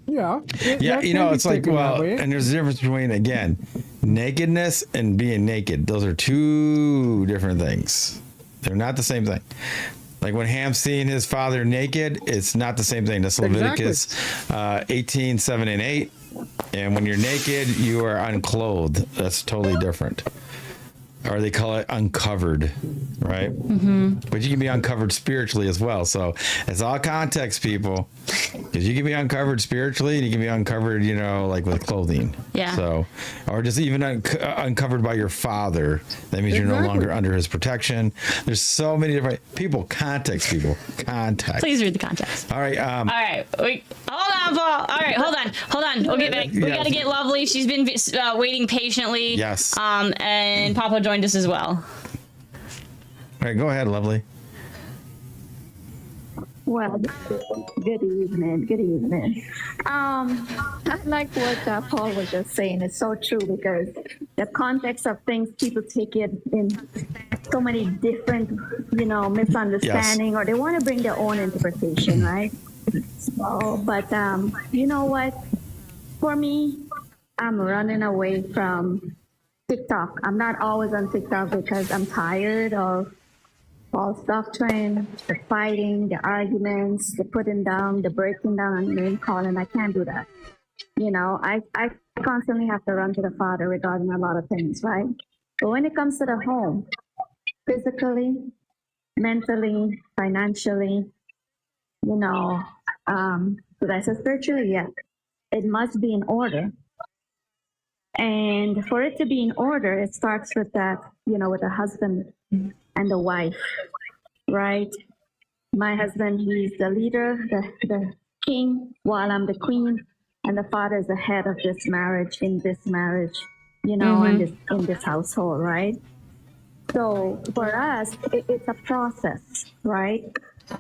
Yeah. It's like, well, and there's a difference between, again, nakedness and being naked. Those are two different things. They're not the same thing. Like when Ham's seeing his father naked, it's not the same thing. That's Leviticus 18, 7 and 8. And when you're naked, you are unclothed. That's totally different. Or they call it uncovered, right? Mm-hmm. But you can be uncovered spiritually as well. So it's all context, people. Because you can be uncovered spiritually and you can be uncovered, like with clothing. Yeah. So, or just even uncovered by your father. That means you're no longer under his protection. There's so many different people. Context. Please read the context. All right. All right. Hold on, Paul. All right. Hold on. We'll get back. We got to get Lovely. She's been waiting patiently. Yes. And Papa joined us as well. All right. Go ahead, Lovely. Well, good evening. I like what Paul was just saying. It's so true because the context of things, people take it in so many different, misunderstanding, or they want to bring their own interpretation, right? So, but you know what? For me, I'm running away from TikTok. I'm not always on TikTok because I'm tired of false doctrine, the fighting, the arguments, the putting down, the breaking down, and name calling. I can't do that. I constantly have to run to the Father regarding a lot of things, right? But when it comes to the home, physically, mentally, financially, did I say spiritually? Yeah. It must be in order. And for it to be in order, it starts with that, with the husband and the wife, right? My husband, he's the leader, the king, while I'm the queen, and the father is the head of this marriage, in this marriage, and in this household, right? So for us, it's a process, right?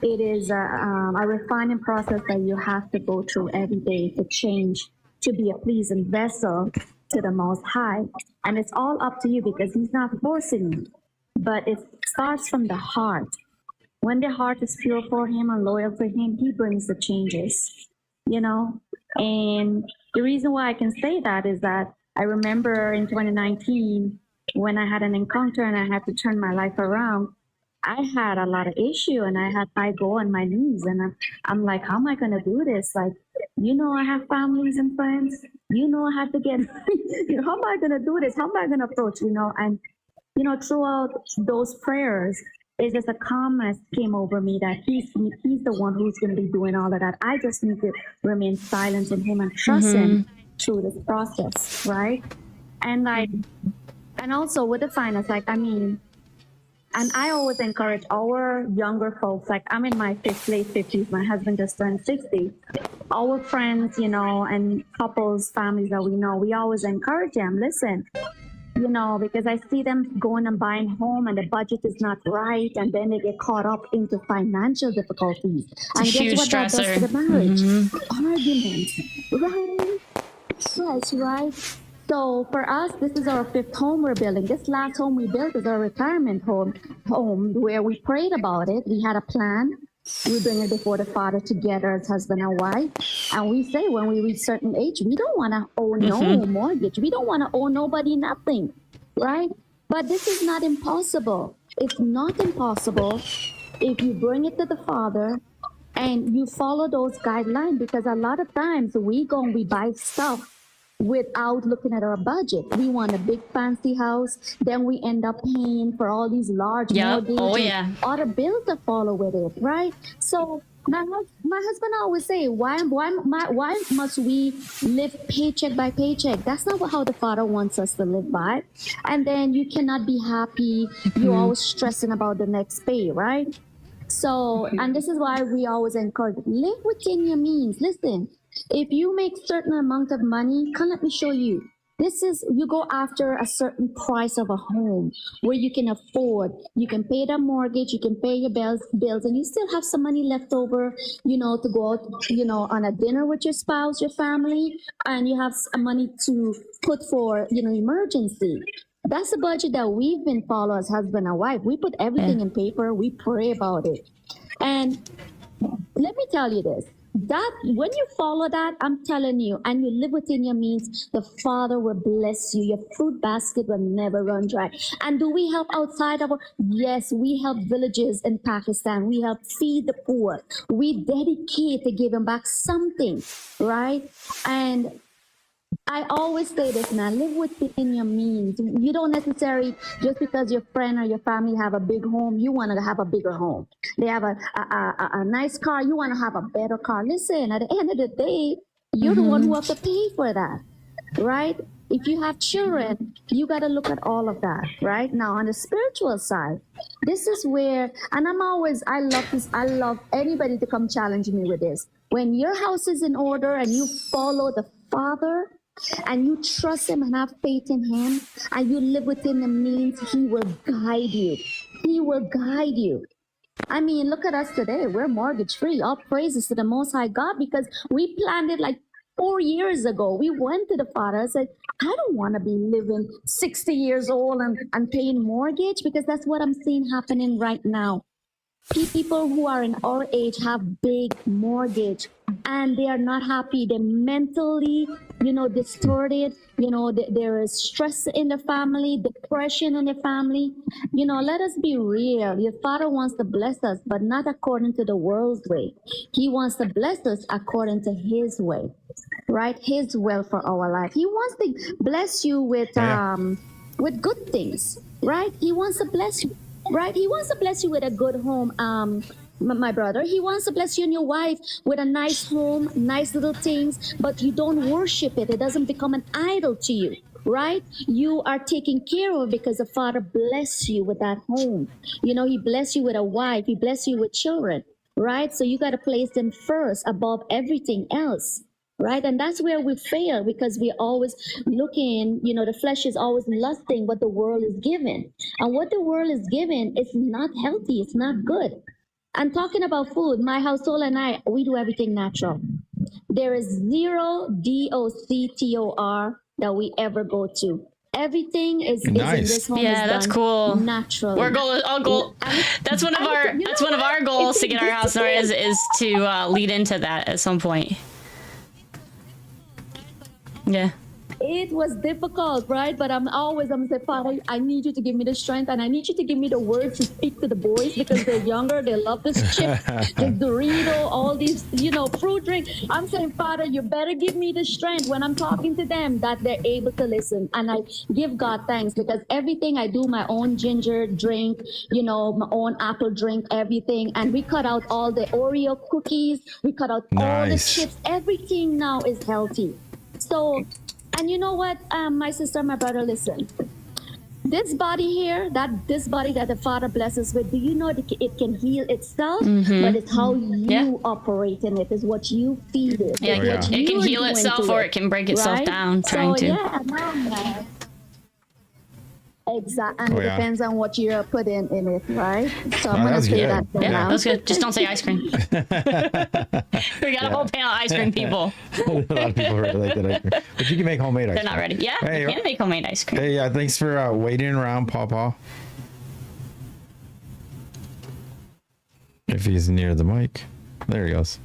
It is a refining process that you have to go through every day to change, to be a pleasing vessel to the Most High. And it's all up to you because he's not forcing you. But it starts from the heart. When the heart is pure for him and loyal to him, he brings the changes, And the reason why I can say that is that I remember in 2019, when I had an encounter and I had to turn my life around, I had a lot of issue and I go on my knees and I'm like, how am I going to do this? Like, I have families and friends, I have to get, how am I going to do this? How am I going to approach, and throughout those prayers, it's just a calmness came over me that he's the one who's going to be doing all of that. I just need to remain silent in him and trust him through this process, right? And also with the finance, and I always encourage our younger folks, like I'm in my late 50s, my husband just turned 60. Our friends, and couples, families that we know, we always encourage them, listen, because I see them going and buying home and the budget is not right, and then they get caught up into financial difficulties. It's a huge stressor. That does to the marriage? Arguments, right? stress, right? So for us, this is our fifth home we're building. This last home we built is our retirement home where we prayed about it. We had a plan. We bring it before the Father together as husband and wife. And we say when we reach certain age, we don't want to owe no mortgage. We don't want to owe nobody nothing, right? But this is not impossible. It's not impossible if you bring it to the Father and you follow those guidelines, because a lot of times we buy stuff without looking at our budget. We want a big fancy house, then we end up paying for all these large mortgages and other bills that follow with it, right? So my husband always say, why must we live paycheck by paycheck? That's not how the Father wants us to live by. And then you cannot be happy. You're always stressing about the next pay, right? So, and this is why we always encourage, live within your means. Listen, if you make certain amount of money, come let me show you. This is, you go after a certain price of a home where you can afford, you can pay the mortgage, you can pay your bills, and you still have some money left over, you know, to go out, you know, on a dinner with your spouse, your family, and you have some money to put for, you know, emergency. That's the budget that we've been following as husband and wife. We put everything in paper, we pray about it. And let me tell you this. That when you follow that, I'm telling you, and you live within your means, the Father will bless you. Your fruit basket will never run dry. And do we help outside of our? Yes, we help villages in Pakistan. We help feed the poor. We dedicate to giving back something, right? And I always say this, man, live within your means. You don't necessarily, just because your friend or your family have a big home, you want to have a bigger home. They have a nice car, you want to have a better car. Listen, at the end of the day, you're the one who have to pay for that, right? If you have children, you got to look at all of that, right? Now, on the spiritual side, this is where, and I love this, I love anybody to come challenge me with this. When your house is in order and you follow the Father, and you trust him and have faith in him, and you live within the means, he will guide you. He will guide you. I mean, look at us today. We're mortgage free. All praises to the Most High God, because we planned it like 4 years ago. We went to the Father and said, I don't want to be living 60 years old and paying mortgage, because that's what I'm seeing happening right now. People who are in our age have big mortgage and they are not happy. They're mentally, you know, distorted. You know, there is stress in the family, depression in the family. You know, let us be real. Your Father wants to bless us, but not according to the world's way. He wants to bless us according to his way, right? His will for our life. He wants to bless you with good things, right? He wants to bless you. Right? He wants to bless you with a good home, my brother. He wants to bless you and your wife with a nice home, nice little things, but you don't worship it. It doesn't become an idol to you, right? You are taken care of because the Father bless you with that home. You know, he bless you with a wife. He bless you with children, right? So you got to place them first above everything else. Right? And that's where we fail, because we're always looking, you know, the flesh is always lusting what the world is giving. And what the world is giving is not healthy. It's not good. I'm talking about food. My household and I, we do everything natural. There is zero DOCTOR that we ever go to. Everything is in this home. Yeah, that's cool. Naturally. Our goal. That's one of our goals to get our house in order is to lead into that at some point. Yeah. It was difficult, right? But I'm saying, Father, I need you to give me the strength, and I need you to give me the words to speak to the boys, because they're younger. They love this chip, the Dorito, all these, you know, fruit drink. I'm saying, Father, you better give me the strength when I'm talking to them that they're able to listen. And I give God thanks, because everything I do, my own ginger drink, you know, my own apple drink, everything. And we cut out all the Oreo cookies. We cut out all the chips. Everything now is healthy. So, and you know what, my sister, my brother, listen. This body here, this body that the Father blesses with, do you know that it can heal itself? But it's how you operate in it, is what you feed it. Yeah, it can heal itself, or it can break itself down trying to. Yeah, Exactly, and Oh, it yeah. depends on what you're putting in it, right? So I'm gonna that's say good. that for Yeah, now. that's good. Just don't say ice cream. We got a whole panel of ice cream people. A lot of people really like that ice cream. But you can make homemade ice They're cream. not ready. Yeah, Hey, you can make homemade ice cream. Hey, thanks for waiting around, Paw. If he's near the mic. There he goes.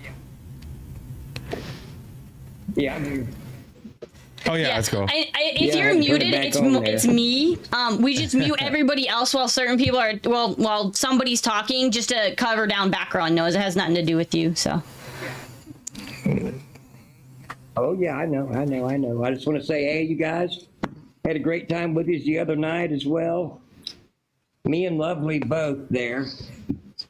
Yeah, I'm here. Oh, yeah, that's cool. If Yeah, you're I turn it muted, back it's on there. it's me. We just mute everybody else while certain people are while somebody's talking, just to cover down background noise. It has nothing to do with you. So Oh yeah, I know. I just want to say, hey, you guys, had a great time with you the other night as well. Me and Lovely both there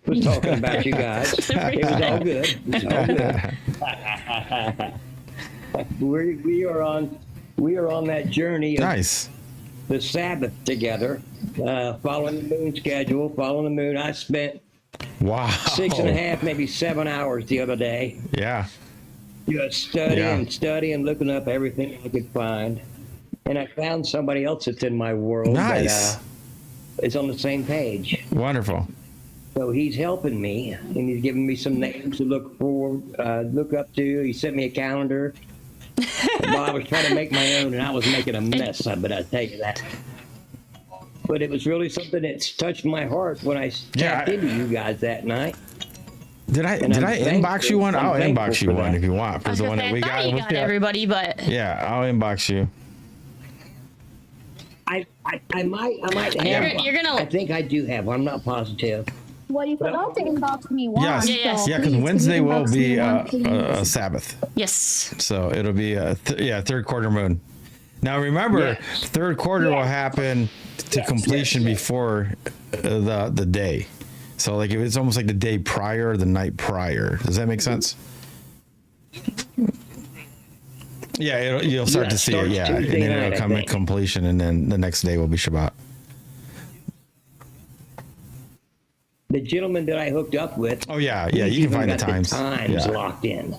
was talking about you guys. It was all good. It was all good. we are on that journey of Nice. the Sabbath together, following the moon schedule, following the moon. I spent Wow. 6.5, maybe 7 hours the other day. Yeah. Just studying, looking up everything I could find. And I found somebody else that's in my world Nice. that is on the same page. Wonderful. So he's helping me, and he's giving me some names to look up to. He sent me a calendar. Well, I was trying to make my own, and I was making a mess, but I tell you that. But it was really something that's touched my heart when I tapped into you guys that night. Did I And I'm inbox thankful- you one? I'm I'll thankful inbox you for one that. if you want. I For was the gonna one say, that we I thought you got. got everybody, but Yeah, I'll inbox you. I might have You're one. gonna- I think I do have one. I'm not positive. Well, you forgot to inbox me once. Yes. Yes. Yeah, because please, Wednesday can you will inbox be me one, a please? Sabbath. yes, So it'll be a third quarter moon. Now remember, Yes. third quarter will happen to completion yes. before the day. So like it's almost like the day prior or the night prior. Does that make sense? Yeah, you'll start Yeah, to see it. starts Yeah, and Tuesday then night, it'll I come at think. completion, and then the next day will be Shabbat. The gentleman that I hooked up with. Oh yeah, he's you can even find the got times. Times Yeah. locked in.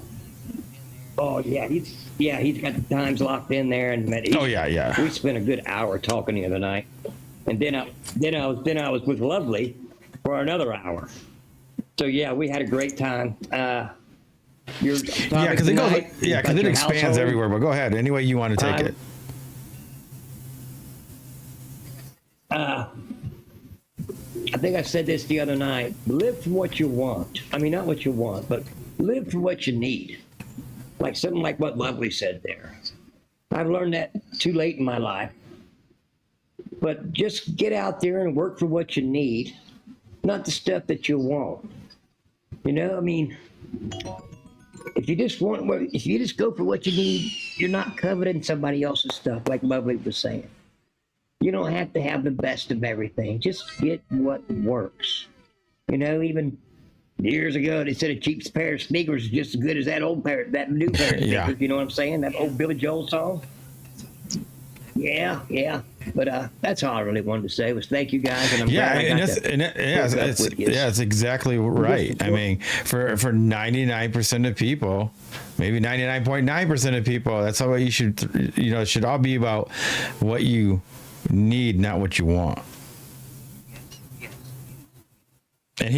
Oh yeah, he's got the times locked in there, and Oh yeah. we spent a good hour talking the other night, and then I was with Lovely for another hour. So yeah, we had a great time. Your topic Yeah, because it goes. tonight Yeah, about because it your expands household. everywhere. But go ahead, any way you want to take it. I think I said this the other night. Live for what you want. I mean, not what you want, but live for what you need. Like something like what Lovely said there. I've learned that too late in my life. But just get out there and work for what you need, not the stuff that you want. You know, I mean, if you just go for what you need, you're not coveting somebody else's stuff, like Lovely was saying. You don't have to have the best of everything. Just get what works. You know, even years ago, they said a cheap pair of sneakers is just as good as that new pair of sneakers. Yeah. You know what I'm saying? That old Billy Joel song. Yeah. But that's all I really wanted to say was thank you guys, and I'm glad I got to hook up with you. it's exactly right. I mean, for 99% of people, maybe 99.9% of people, that's all you should. It should all be about what you need, not what you want. And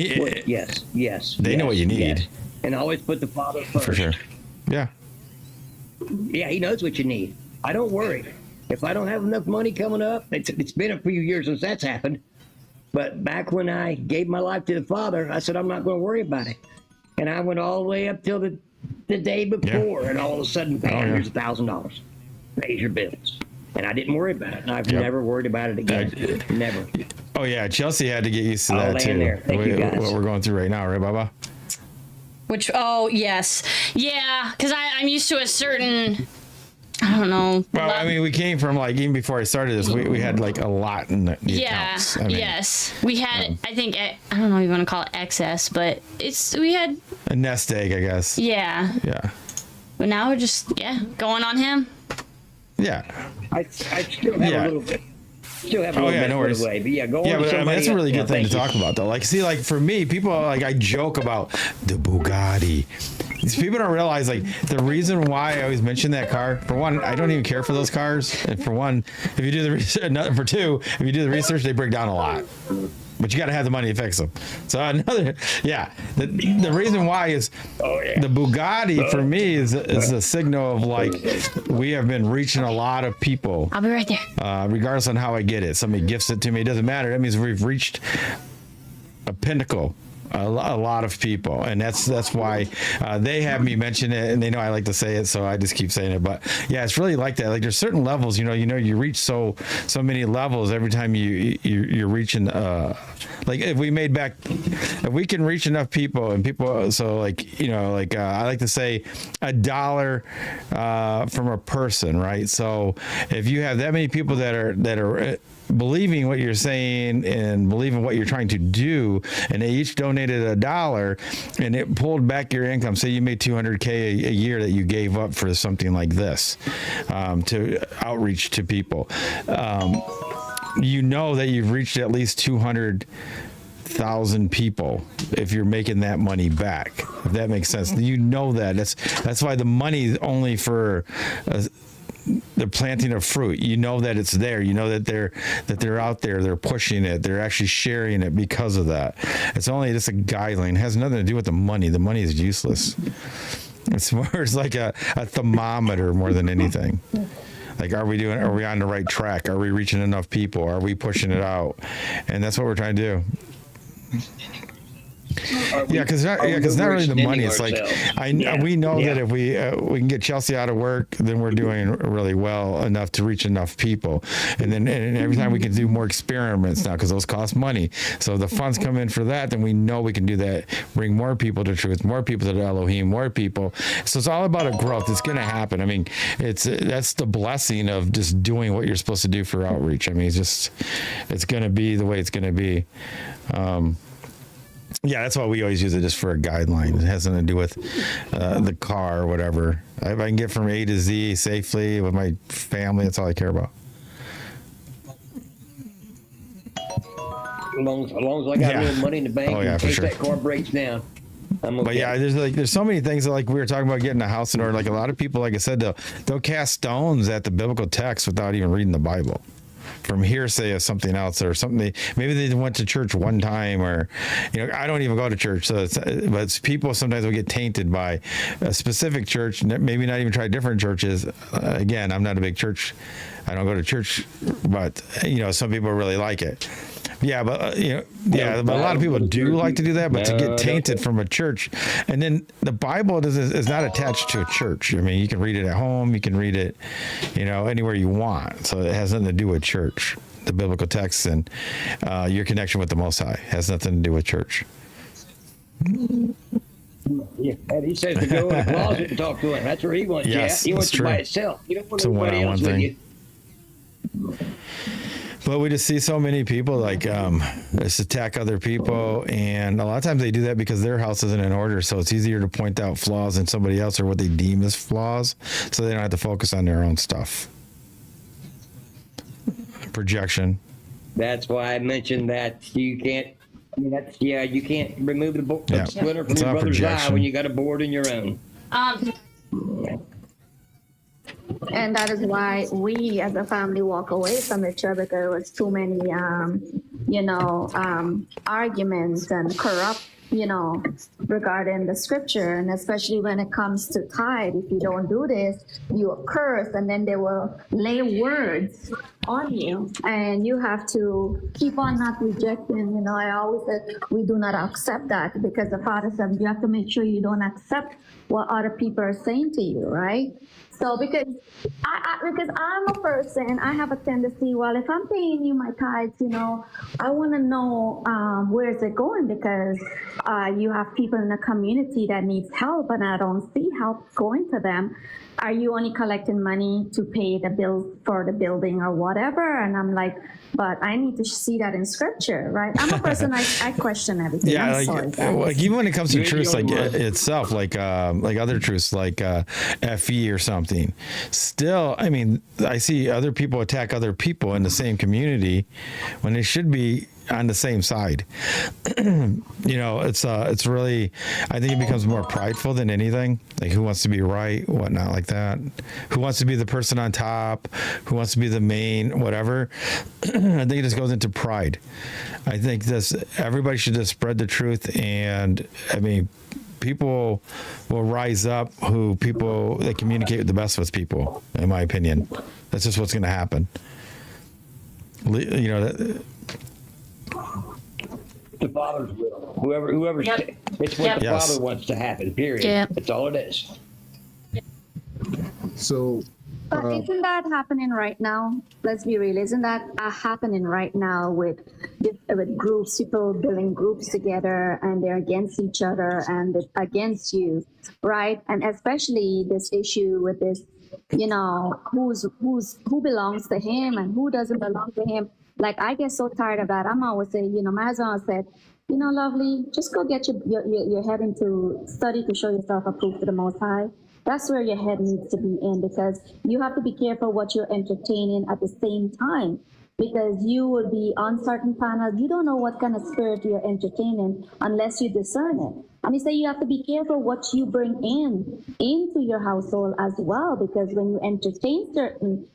Yes. They know what you need. Yes. And always put the Father first. For sure. Yeah. Yeah, he knows what you need. I don't worry. If I don't have enough money coming up, it's been a few years since that's happened. But back when I gave my life to the Father, I said, I'm not going to worry about it. And I went all the way up till the day before, and all of a sudden, bam, here's $1,000. Pays your bills. And I didn't worry about it. And I've never worried about it again. Never. Oh, yeah. Chelsea had to get used to I'll that, land too. there. Thank you, guys. What we're going through right now, right, Baba? yes. Yeah, because I'm used to a certain, I don't know. Well, I mean, we came from, like, even before I started this, we had, like, a lot in the accounts. I mean, yes. We had, I think, I don't know if you want to call it excess, but we had. a nest egg, I guess. Yeah. Yeah. But now we're just, going on him. Yeah. I still have a little bit. Still have a little bit no of worries. way, but go on Yeah, to but I mean, somebody that's a really else. good thing to Thank you. talk about, though. Like, see, like for me, people like I joke about the Bugatti these people don't realize, like, the reason why I always mention that car, for one, I don't even care for those cars. And for one, if you do the research, for two, if you do the research, they break down a lot. But you got to have the money to fix them. So the reason why is the Bugatti for me is a signal of, like, we have been reaching a lot of people. I'll be right there. Regardless on how I get it. Somebody gifts it to me. It doesn't matter. That means we've reached a pinnacle. A lot of people, and that's why they have me mention it, and they know I like to say it, so I just keep saying it. But yeah, it's really like that. Like, there's certain levels, you reach so many levels every time you're reaching. Like, if we can reach enough people, and people, so I like to say $1 from a person, right? So if you have that many people that are believing what you're saying and believing what you're trying to do, and they each donated $1, and it pulled back your income. Say you made $200K a year that you gave up for something like this, to outreach to people. You know that you've reached at least 200,000 people if you're making that money back. If that makes sense, you know that. That's why the money is only for the planting of fruit. You know that it's there. You know that they're out there. They're pushing it. They're actually sharing it because of that. It's only just a guideline. It has nothing to do with the money. The money is useless. It's like a thermometer more than anything. Like, are we on the right track? Are we reaching enough people? Are we pushing it out? And that's what we're trying to do. Because it's not really the money. It's like, we know that if we can get Chelsey out of work, then we're doing really well enough to reach enough people. And then every time we can do more experiments now, because those cost money. So the funds come in for that, then we know we can do that. Bring more people to truth, more people to Elohim, more people. So it's all about a growth. It's going to happen. I mean, that's the blessing of just doing what you're supposed to do for outreach. I mean, it's going to be the way it's going to be. Yeah, that's why we always use it, just for a guideline. It has nothing to do with the car or whatever. If I can get from A to Z safely with my family, that's all I care about. As long as I got a little money in the bank in case that car breaks down. I'm okay. But yeah, there's so many things, like we were talking about getting a house in order. Like, a lot of people, like I said, they'll cast stones at the biblical text without even reading the Bible, from hearsay of something else, or something. Maybe they went to church one time, or, I don't even go to church. So but people sometimes will get tainted by a specific church, maybe not even try different churches. Again, I'm not a big church. I don't go to church, but some people really like it. Yeah, but but a lot of people do like to do that. But to get tainted from a church, and then the Bible is not attached to a church. I mean, you can read it at home, you can read it, anywhere you want. So it has nothing to do with church. The biblical text and your connection with the Most High has nothing to do with church. Yeah, and he says to go in the closet and talk to him. That's where he wants you at. He wants you by himself. You don't want anybody else with you. But we just see so many people just attack other people, and a lot of times they do that because their house isn't in order. So it's easier to point out flaws in somebody else, or what they deem as flaws, so they don't have to focus on their own stuff. Projection. That's why I mentioned that you can't. You can't remove the splinter from your brother's eye when you got a board in your own. And that is why we as a family walk away from each other. There was too many, arguments and corrupt, regarding the scripture. And especially when it comes to tithe, if you don't do this, you are cursed, and then they will lay words on you, and you have to keep on not rejecting. I always say we do not accept that, because the Father said you have to make sure you don't accept what other people are saying to you, right? So because I'm a person, I have a tendency, well, if I'm paying you my tithes, I want to know where is it going, because you have people in the community that needs help, and I don't see help going to them. Are you only collecting money to pay the bills for the building or whatever? And I'm like, but I need to see that in scripture, right? I'm a person, I question everything. Yeah, even when it comes to truths itself, like other truths, like FE or something. Still, I mean, I see other people attack other people in the same community when they should be on the same side. It's really, I think it becomes more prideful than anything. Like, who wants to be right, whatnot, like that. Who wants to be the person on top? Who wants to be the main, whatever. I think it just goes into pride. I think everybody should just spread the truth. And I mean, people will rise up that communicate the best with people, in my opinion. That's just what's going to happen. The Father's will. Whoever it's what the Father wants to happen, period. Yep. That's all it is. So but isn't that happening right now? Let's be real. Isn't that happening right now with groups, people building groups together, and they're against each other and against you, right? And especially this issue with this, who belongs to him and who doesn't belong to him. Like, I get so tired of that. I'm always saying, my husband always said, lovely, just go get your head into study to show yourself approved to the Most High. That's where your head needs to be in, because you have to be careful what you're entertaining at the same time, because you will be on certain panels. You don't know what kind of spirit you're entertaining unless you discern it. I mean, so you have to be careful what you bring into your household as well, because when you entertain certain,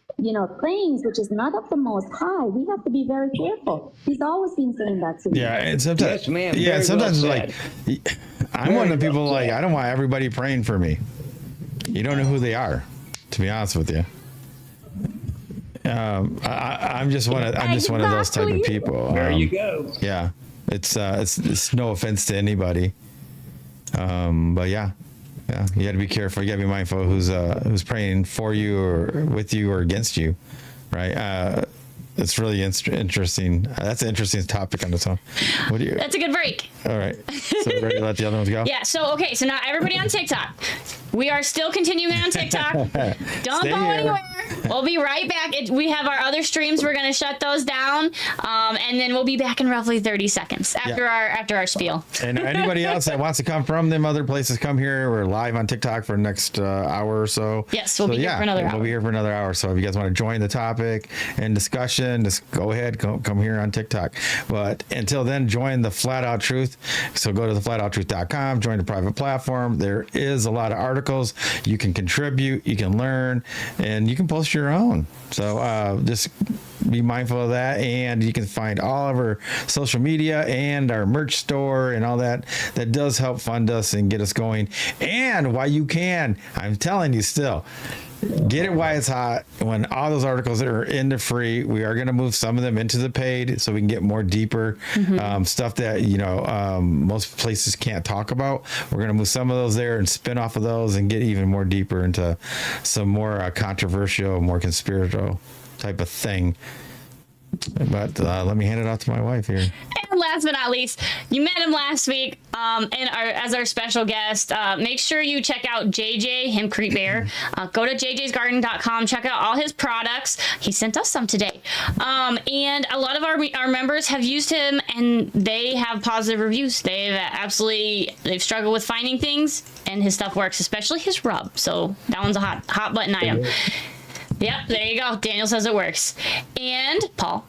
things which is not of the Most High, we have to be very careful. He's always been saying that to me. Yeah, and sometimes, yes, ma'am, sometimes well like, I'm one of the people I don't want everybody praying for me. You don't know who they are, to be honest with you. I'm just one of those type of people. There you go. Yeah, it's no offense to anybody, but yeah, you got to be careful. You got to be mindful who's praying for you or with you or against you, right? It's really interesting. That's an interesting topic on its own. That's a good break. All right. So ready to let the other ones go? Yeah. So now everybody on TikTok. We are still continuing on TikTok. Don't go anywhere. We'll be right back. We have our other streams. We're going to shut those down, and then we'll be back in roughly 30 seconds after our spiel. And anybody else that wants to come from them other places, come here. We're live on TikTok for the next hour or so. Yes, we'll be here for another hour. We'll be here for another hour. So if you guys want to join the topic and discussion, just go ahead, come here on TikTok. But until then, join the Flat Out Truth. So go to theflatouttruth.com, join the private platform. There is a lot of articles. You can contribute, you can learn, and you can post your own. So just be mindful of that. And you can find all of our social media and our merch store and all that. That does help fund us and get us going. And while you can, I'm telling you still, get it while it's hot. When all those articles are in the free, we are going to move some of them into the paid so we can get more deeper stuff that most places can't talk about. We're going to move some of those there and spin off of those and get even more deeper into some more controversial, more conspiratorial type of thing. But let me hand it off to my wife here. And last but not least, you met him last week as our special guest. Make sure you check out JJ Hempcrete Bear. Go to jjsgarden.com. Check out all his products. He sent us some today. And a lot of our members have used him, and they have positive reviews. They've struggled with finding things, and his stuff works, especially his rub. So that one's a hot button item. Yep, there you go. Daniel says it works. And Paul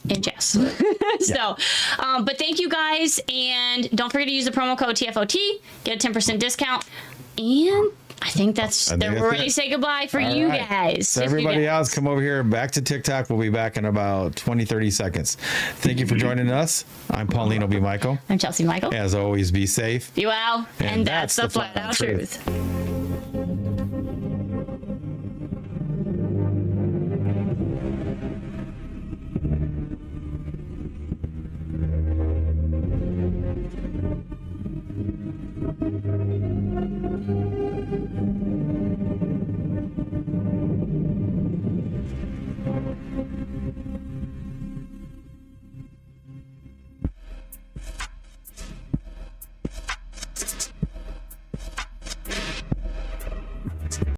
and Jess. But thank you guys. And don't forget to use the promo code TFOT. Get a 10% discount. And I think we're ready to say goodbye for you guys. So everybody else, come over here back to TikTok. We'll be back in about 20-30 seconds. Thank you for joining us. I'm Paulino B Michael. I'm Chelsey Michael. As always, be safe. Be well. And that's the Flat Out Truth.